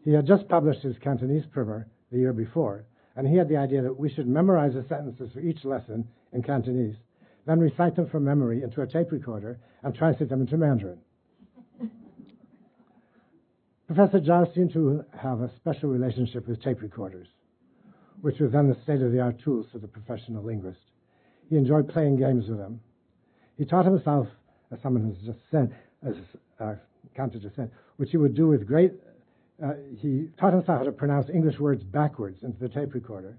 He had just published his Cantonese primer the year before, and he had the idea that we should memorize the sentences for each lesson in Cantonese, then recite them from memory into a tape recorder and translate them into Mandarin. Professor Zhao seemed to have a special relationship with tape recorders, which was then the state-of-the-art tools for the professional linguist. He enjoyed playing games with them. He taught himself, as someone has just said, as Kanta just said, which he would do with great he taught himself how to pronounce English words backwards into the tape recorder,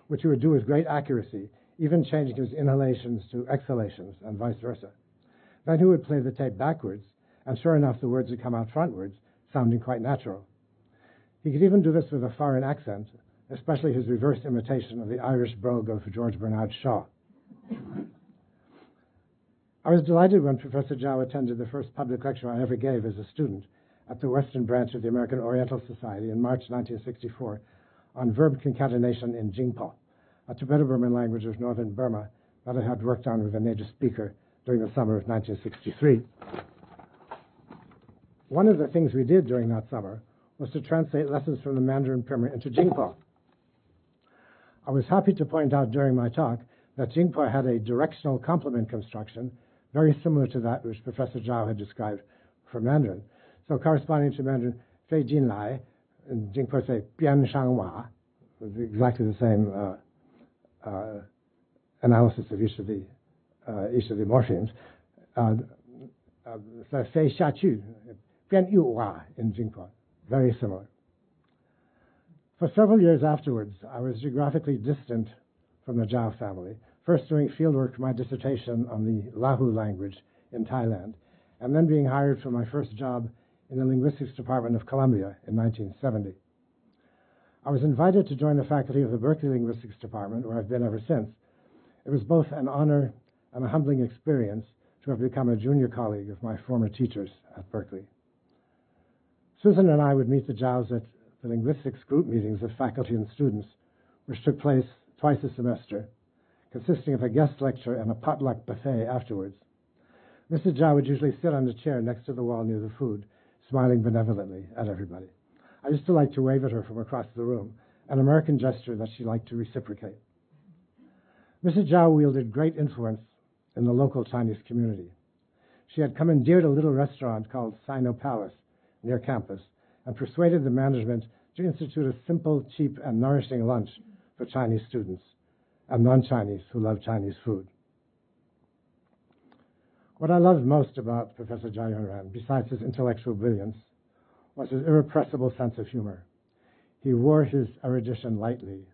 which he would do with great accuracy, even changing his inhalations to exhalations and vice versa. Then he would play the tape backwards, and sure enough, the words would come out frontwards, sounding quite natural. He could even do this with a foreign accent, especially his reverse imitation of the Irish brogue of George Bernard Shaw. I was delighted when Professor Zhao attended the first public lecture I ever gave as a student at the Western branch of the American Oriental Society in March 1964 on verb concatenation in Jingpo, a Tibeto-Burman language of northern Burma that I had worked on with a native speaker during the summer of 1963. One of the things we did during that summer was to translate lessons from the Mandarin primer into Jingpo. I was happy to point out during my talk that Jingpo had a directional complement construction very similar to that which Professor Zhao had described for Mandarin. So corresponding to Mandarin, fei jin lai, and Jingpo say bian shang wa, exactly the same analysis of each of the morphemes. Fei xia qu, bian yu wa in Jingpo, very similar. For several years afterwards, I was geographically distant from the Zhao family, first doing fieldwork for my dissertation on the Lahu language in Thailand, and then being hired for my first job in the linguistics department of Columbia in 1970. I was invited to join the faculty of the Berkeley Linguistics Department, where I've been ever since. It was both an honor and a humbling experience to have become a junior colleague of my former teachers at Berkeley. Susan and I would meet the Zhaos at the linguistics group meetings of faculty and students, which took place twice a semester, consisting of a guest lecture and a potluck buffet afterwards. Mrs. Zhao would usually sit on the chair next to the wall near the food, smiling benevolently at everybody. I used to like to wave at her from across the room, an American gesture that she liked to reciprocate. Mrs. Zhao wielded great influence in the local Chinese community. She had commandeered a little restaurant called Sino Palace near campus and persuaded the management to institute a simple, cheap, and nourishing lunch for Chinese students and non-Chinese who love Chinese food. What I loved most about Professor Zhao Yunran, besides his intellectual brilliance, was his irrepressible sense of humor. He wore his erudition lightly.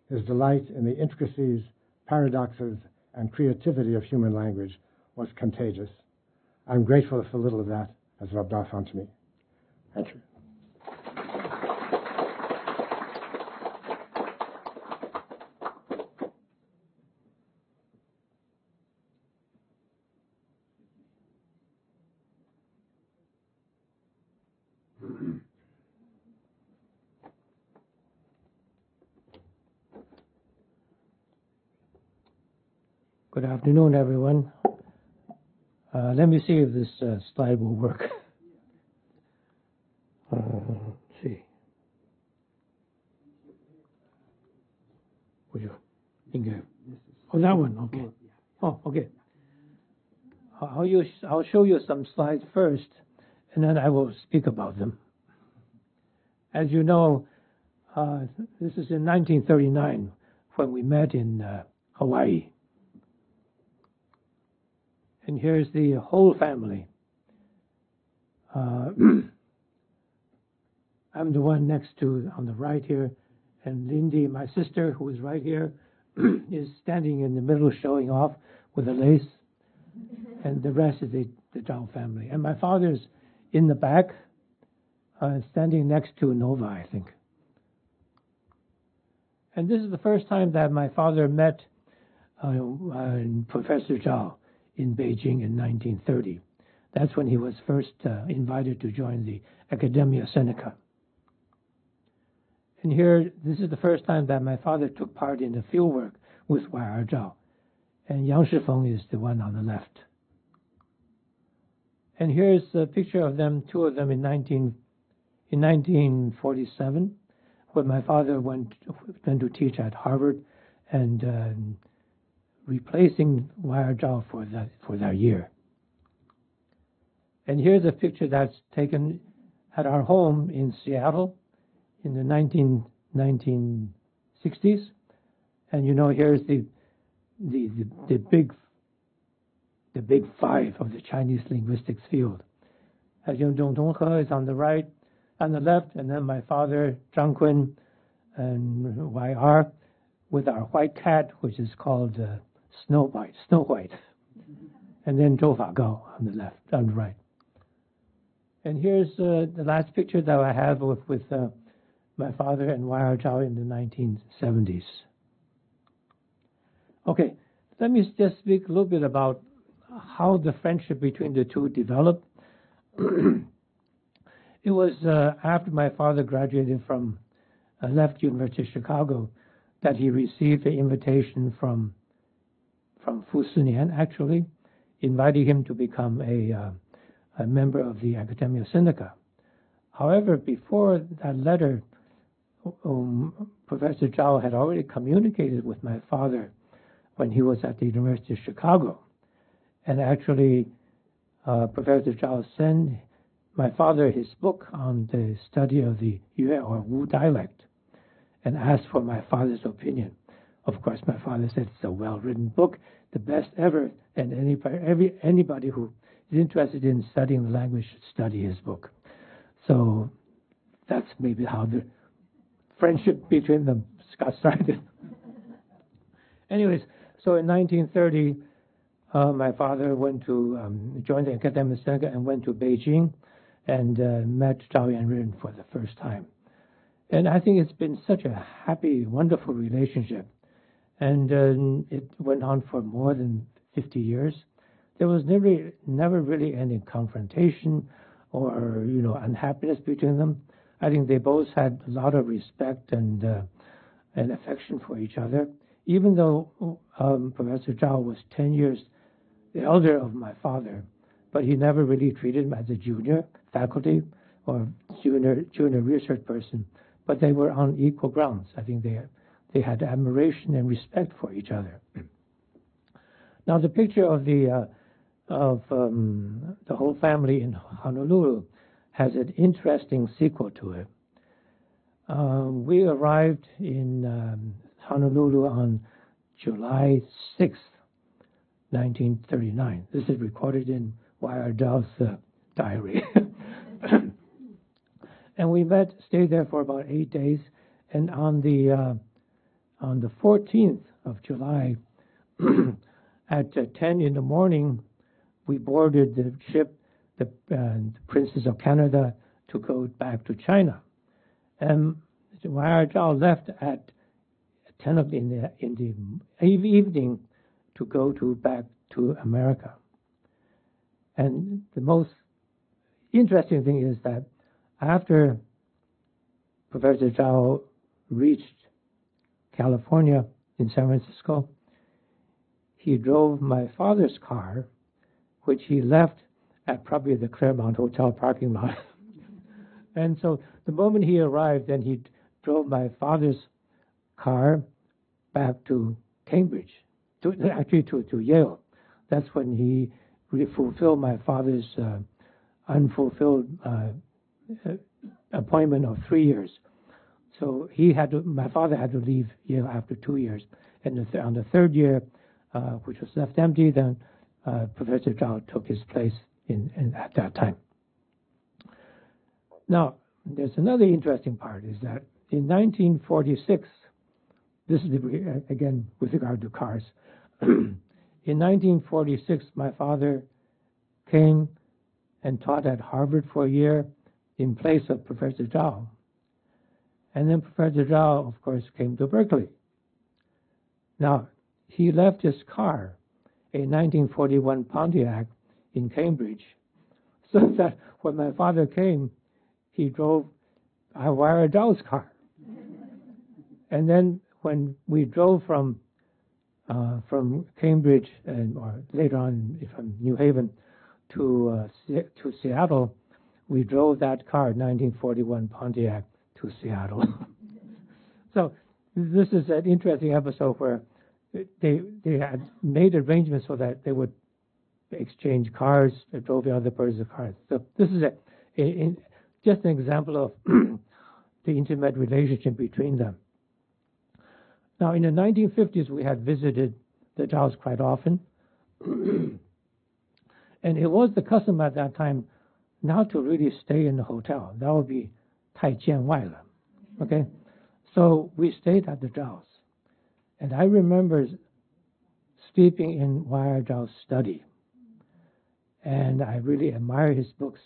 His delight in the intricacies, paradoxes, and creativity of human language was contagious. I'm grateful if a little of that has rubbed off onto me. Thank you. Good afternoon, everyone. Let me see if this slide will work. Let's see. Which one? Oh, that one. Okay. Oh, okay. I'll show you some slides first, and then I will speak about them. As you know, this is in 1939 when we met in Hawaii. And here's the whole family. I'm the one next to, on the right here, and Lindy, my sister, who is right here, is standing in the middle showing off with a lace, and the rest is the Zhao family. And my father's in the back, standing next to Nova, I think. And this is the first time that my father met Professor Zhao in Beijing in 1930. That's when he was first invited to join the Academia Sinica. And here, this is the first time that my father took part in the fieldwork with Y.R. Zhao. And Yang Shifeng is the one on the left. And here's a picture of them, two of them in 1947, when my father went to teach at Harvard and replacing Y.R. Zhao for that year. And here's a picture that's taken at our home in Seattle in the 1960s. And you know, here's the big five of the Chinese linguistics field. Zheng Donghe is on the right, on the left, and then my father, Zhang Kun, and Y.R., with our white cat, which is called Snow White, and then Zhou Fagao on the left, on the right. And here's the last picture that I have with my father and Y.R. Zhao in the 1970s. Okay, let me just speak a little bit about how the friendship between the two developed. It was after my father graduated from left University of Chicago that he received an invitation from Fu Sinian, actually, inviting him to become a member of the Academia Sinica. However, before that letter, Professor Zhao had already communicated with my father when he was at the University of Chicago. And actually, Professor Zhao sent my father his book on the study of the Yue or Wu dialect and asked for my father's opinion. Of course, my father said it's a well-written book, the best ever, and anybody who is interested in studying the language should study his book. So that's maybe how the friendship between them got started. Anyways, so in 1930, my father went to join the Academic Center and went to Beijing and met赵元任for the first time. And I think it's been such a happy, wonderful relationship. And it went on for more than 50 years. There was never really any confrontation or unhappiness between them. I think they both had a lot of respect and affection for each other. Even though Professor Zhao was 10 years the elder of my father, but he never really treated him as a junior faculty or junior research person. But they were on equal grounds. I think they had admiration and respect for each other. Now, the picture of the whole family in Honolulu has an interesting sequel to it. We arrived in Honolulu on July 6th, 1939. This is recorded in Y.R. Zhao's diary. And we stayed there for about 8 days. And on the 14th of July, at 10 in the morning, we boarded the ship, the Princess of Canada, to go back to China. And Y.R. Zhao left at 10 in the evening to go back to America. And the most interesting thing is that after Professor Zhao reached California in San Francisco, he drove my father's car, which he left at probably the Claremont Hotel parking lot. And so the moment he arrived, then he drove my father's car back to Cambridge, to Yale. That's when he fulfilled my father's unfulfilled appointment of 3 years. So my father had to leave Yale after 2 years. And on the third year, which was left empty, then Professor Zhao took his place at that time. Now, there's another interesting part, is that in 1946, this is again with regard to cars. In 1946, my father came and taught at Harvard for a year in place of Professor Zhao. And then Professor Zhao, of course, came to Berkeley. Now, he left his car, a 1941 Pontiac in Cambridge, so that when my father came, he drove Y.R. Zhao's car. And then when we drove from Cambridge or later on from New Haven to Seattle, we drove that car, 1941 Pontiac, to Seattle. So this is an interesting episode where they had made arrangements so that they would exchange cars. They drove the other person's cars. So this is just an example of the intimate relationship between them. Now, in the 1950s, we had visited the Zhaos quite often. And it was the custom at that time not to really stay in the hotel. That would be 太见外了. Okay? So we stayed at the Zhaos. And I remember sleeping in Y.R. Zhao's study. And I really admire his books,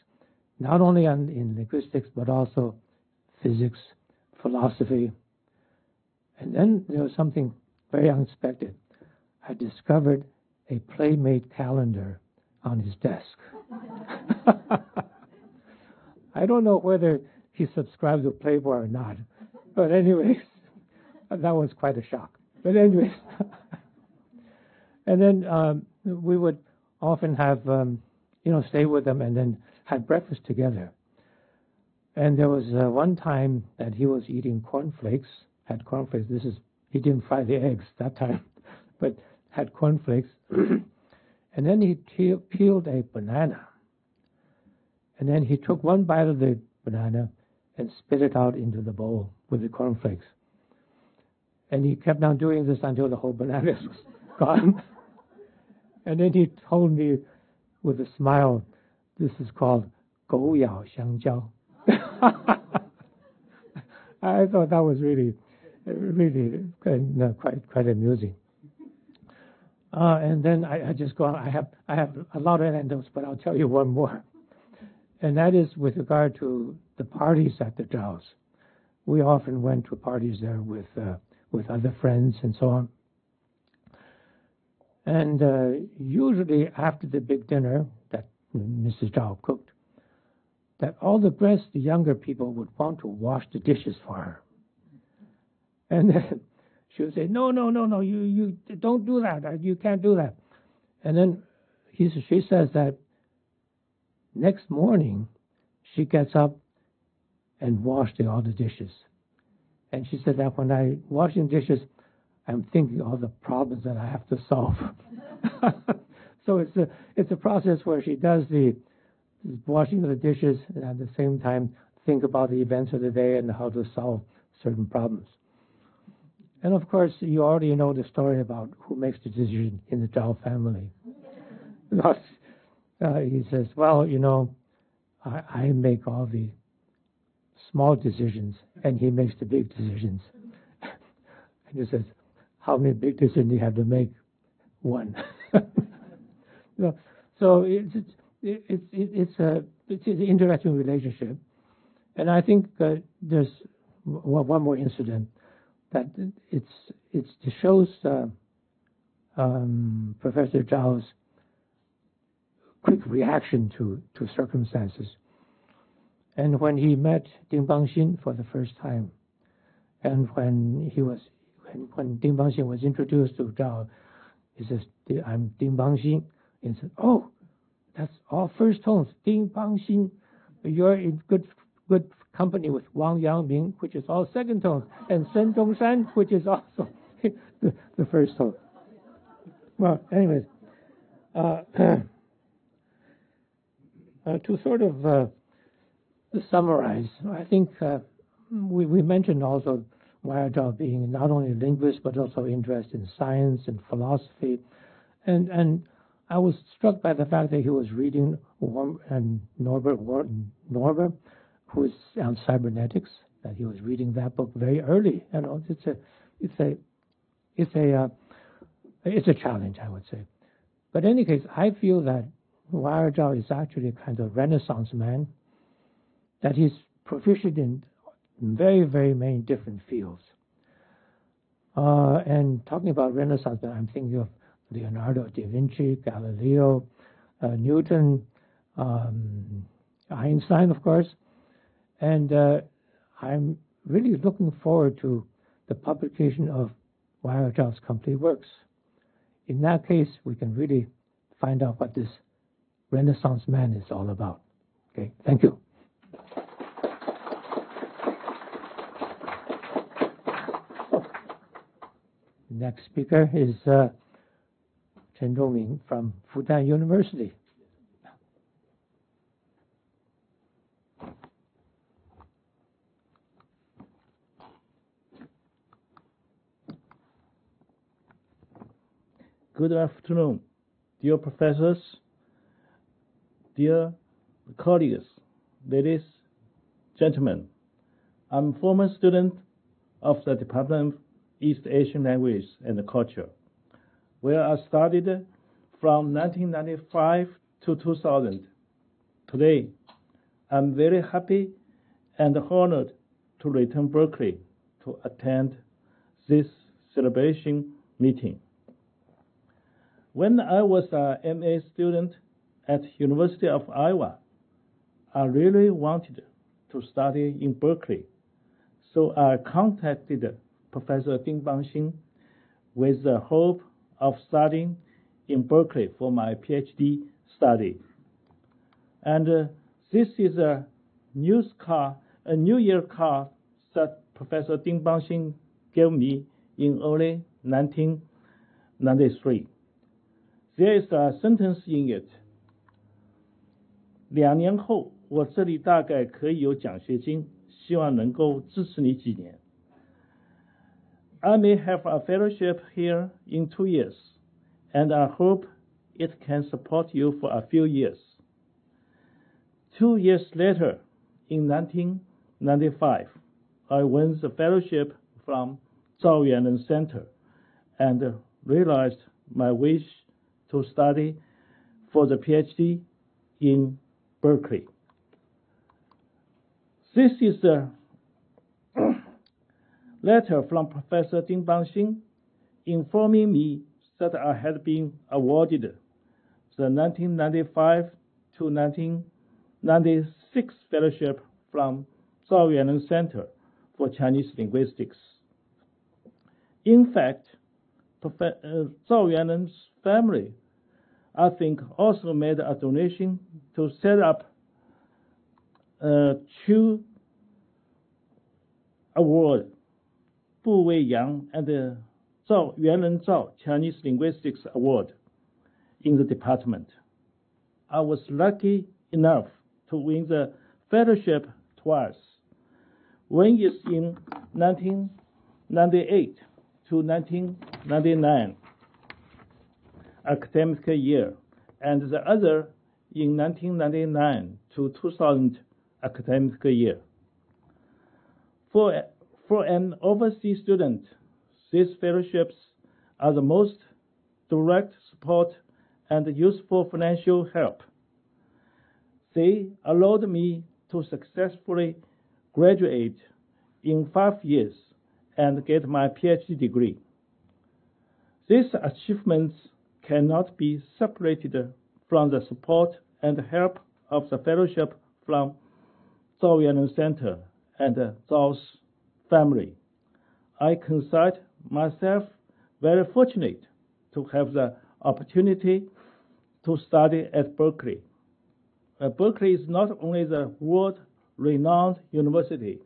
not only in linguistics, but also physics, philosophy. And then there was something very unexpected. I discovered a Playmate calendar on his desk. I don't know whether he subscribed to Playboy or not, but anyways, that was quite a shock. But anyways, and then we would often have, stay with them and then have breakfast together. And there was one time that he was eating cornflakes, had cornflakes. He didn't fry the eggs that time, but had cornflakes. And then he peeled a banana. And then he took one bite of the banana and spit it out into the bowl with the cornflakes. And he kept on doing this until the whole banana was gone. And then he told me with a smile, this is called 狗咬香蕉. I thought that was really quite amusing. And then I just go on. I have a lot of anecdotes, but I'll tell you one more. And that is with regard to the parties at the Zhaos. We often went to parties there with other friends and so on. And usually after the big dinner that Mrs. Zhao cooked, that all the rest, the younger people, would want to wash the dishes for her. And then she would say, no, you don't do that. You can't do that. And then she says that next morning she gets up and washed all the dishes. And she said that when I washing dishes, I'm thinking of the problems that I have to solve. So it's a process where she does the washing of the dishes and at the same time think about the events of the day and how to solve certain problems. And of course, you already know the story about who makes the decision in the Zhao family. He says, well, I make all the small decisions and he makes the big decisions. And he says, how many big decisions do you have to make? One. So it's an interesting relationship. And I think there's one more incident that it shows Professor Zhao's quick reaction to circumstances. And when he met Ding Bangxin for the first time, and when Ding Bangxin was introduced to Zhao, he says, I'm Ding Bangxin. And he said, oh, that's all first tones. Ding Bangxin, you're in good company with Wang Yangming, which is all second tones, and Shen Dongshan, which is also the first tone. Well, anyways, to sort of summarize, I think we mentioned also Wire Zhao being not only a linguist but also interested in science and philosophy, and I was struck by the fact that he was reading Norbert, who is on cybernetics. That he was reading that book very early. It's a challenge, I would say. But in any case, I feel that Wire Zhao is actually a kind of Renaissance man. That he's proficient in very, very many different fields. And talking about Renaissance, I'm thinking of Leonardo da Vinci, Galileo, Newton, Einstein, of course. And I'm really looking forward to the publication of Wire Zhao's complete works. In that case, we can really find out what this Renaissance man is all about. Okay, thank you. Next speaker is Chen Zhongming from Fudan University. Good afternoon, dear professors, dear colleagues, ladies, gentlemen. I'm a former student of the Department of East Asian Language and Culture, where I studied from 1995 to 2000. Today, I'm very happy and honored to return Berkeley to attend this celebration meeting. When I was an MA student at University of Iowa, I really wanted to study in Berkeley, so I contacted Professor Ding Bangxin with the hope of studying in Berkeley for my PhD study. And this is a New Year card that Professor Ding Bangxin gave me in early 1993. There is a sentence in it. 2年后，我这里大概可以有奖学金，希望能够支持你几年。I may have a fellowship here in 2 years, and I hope it can support you for a few years. 2 years later, in 1995, I won the fellowship from Zhao Yuanren Center and realized my wish to study for the PhD in Berkeley. This is a letter from Professor Ding Bangxin informing me that I had been awarded the 1995 to 1996 fellowship from Zhao Yuanren Center for Chinese Linguistics. In fact, Zhao Yuanren's family, I think, also made a donation to set up 2 awards, Bu Wei Yang and the Zhao Yuanren Zhao Chinese Linguistics Award in the department. I was lucky enough to win the fellowship twice. One is in 1998 to 1999 academic year, and the other in 1999 to 2000 academic year. For an overseas student, these fellowships are the most direct support and useful financial help. They allowed me to successfully graduate in 5 years and get my PhD degree. These achievements cannot be separated from the support and help of the fellowship from Zhao Yuanren Center and Zhao's family. I consider myself very fortunate to have the opportunity to study at Berkeley. Berkeley is not only the world-renowned university,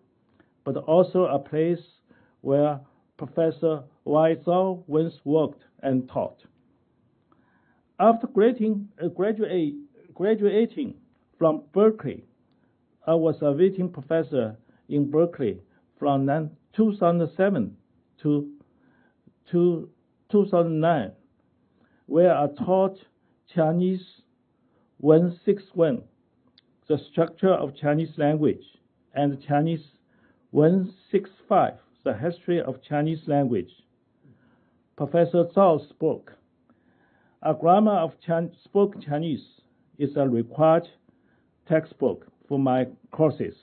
but also a place where Professor Y. Zhao once worked and taught. After graduating from Berkeley, I was a visiting professor in Berkeley from 2007 to 2009, where I taught Chinese 161, the structure of Chinese language, and Chinese 165, the history of Chinese language. Professor Zhao's book, A Grammar of Spoken Chinese, is a required textbook for my courses.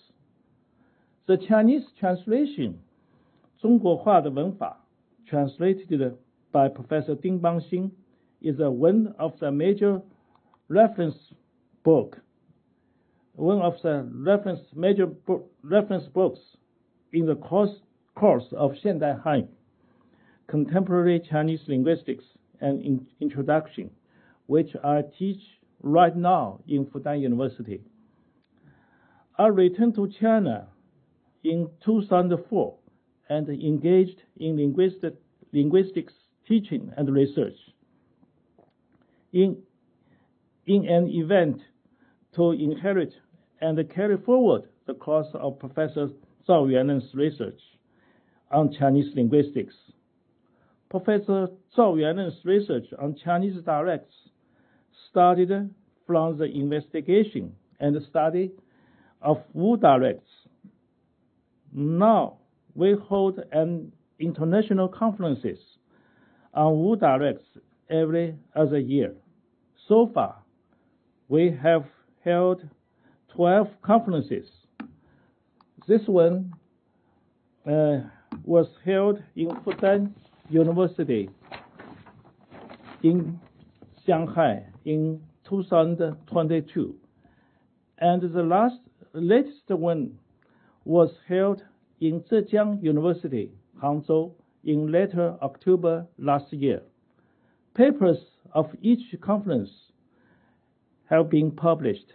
The Chinese translation, 中国话的文法, translated by Professor Ding Bangxin, is one of the major reference books in the course of 现代汉语, Contemporary Chinese Linguistics and Introduction, which I teach right now in Fudan University. I returned to China in 2004 and engaged in linguistics teaching and research. In an event to inherit and carry forward the course of Professor Zhao Yuanren's research on Chinese linguistics. Professor Zhao Yuanren's research on Chinese dialects started from the investigation and study of Wu dialects. Now we hold an international conferences on Wu dialects every other year. So far, we have held 12 conferences. This one was held in Fudan University in Shanghai in 2022, and the latest one was held in Zhejiang University, Hangzhou, in later October last year. Papers of each conference have been published.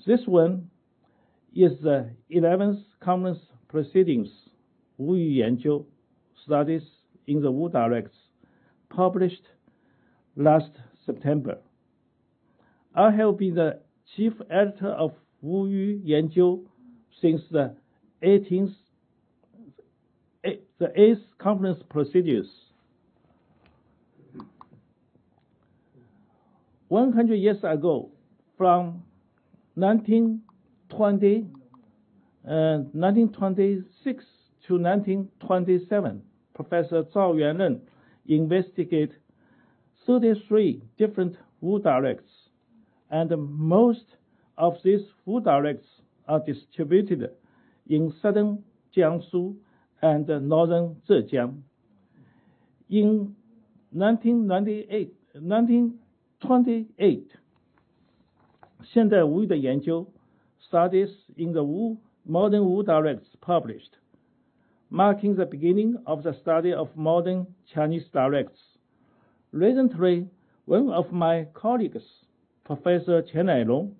This one is the 11th conference proceedings, 吴语研究 Studies in the Wu Dialects, published last September. I have been the chief editor of Wu Yu Yanjiu since the 8th conference proceedings. 100 years ago, from 1926 to 1927, Professor Zhao Yuanren investigated 33 different Wu dialects, and most of these Wu dialects are distributed in southern Jiangsu and northern Zhejiang. In 1928, 现代吴语的研究 Studies in the Modern Wu Dialects published, marking the beginning of the study of modern Chinese dialects. Recently, one of my colleagues, Professor Chen Ailong,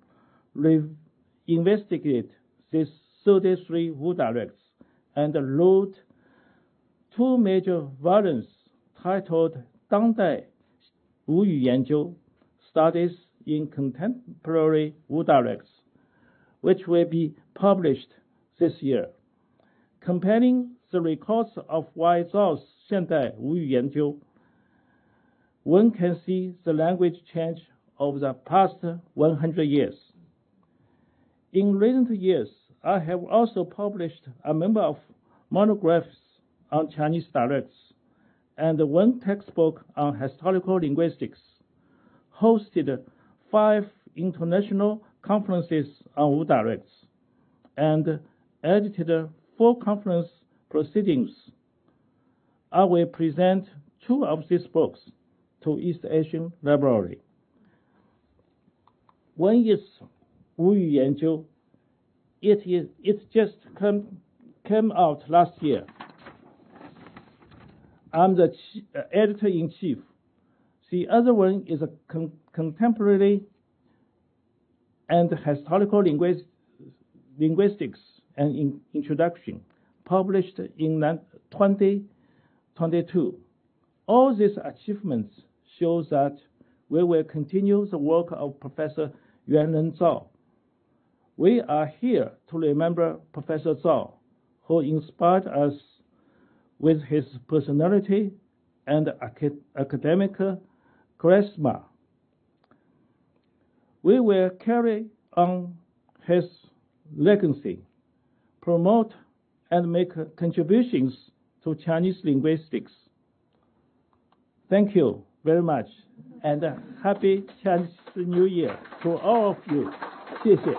investigated these 33 Wu dialects and wrote 2 major volumes titled 当代吴语研究 Studies in Contemporary Wu Dialects, which will be published this year. Comparing the records of Y. Zhao's 现代吴语研究, one can see the language change over the past 100 years. In recent years, I have also published a number of monographs on Chinese dialects and 1 textbook on historical linguistics, hosted 5 international conferences on Wu dialects, and edited 4 conference proceedings. I will present 2 of these books to East Asian Library. One is 吴语研究. It just came out last year. I'm the editor-in-chief. The other one is a contemporary and historical linguistics and introduction, published in 2022. All these achievements show that we will continue the work of Professor Yuanren Zhao. We are here to remember Professor Zhao, who inspired us with his personality and academic charisma. We will carry on his legacy, promote and make contributions to Chinese linguistics. Thank you very much, and happy Chinese New Year to all of you. 谢谢.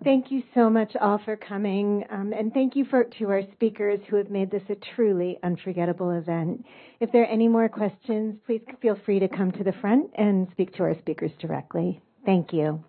Thank you so much all for coming, and thank you to our speakers who have made this a truly unforgettable event. If there are any more questions, please feel free to come to the front and speak to our speakers directly. Thank you.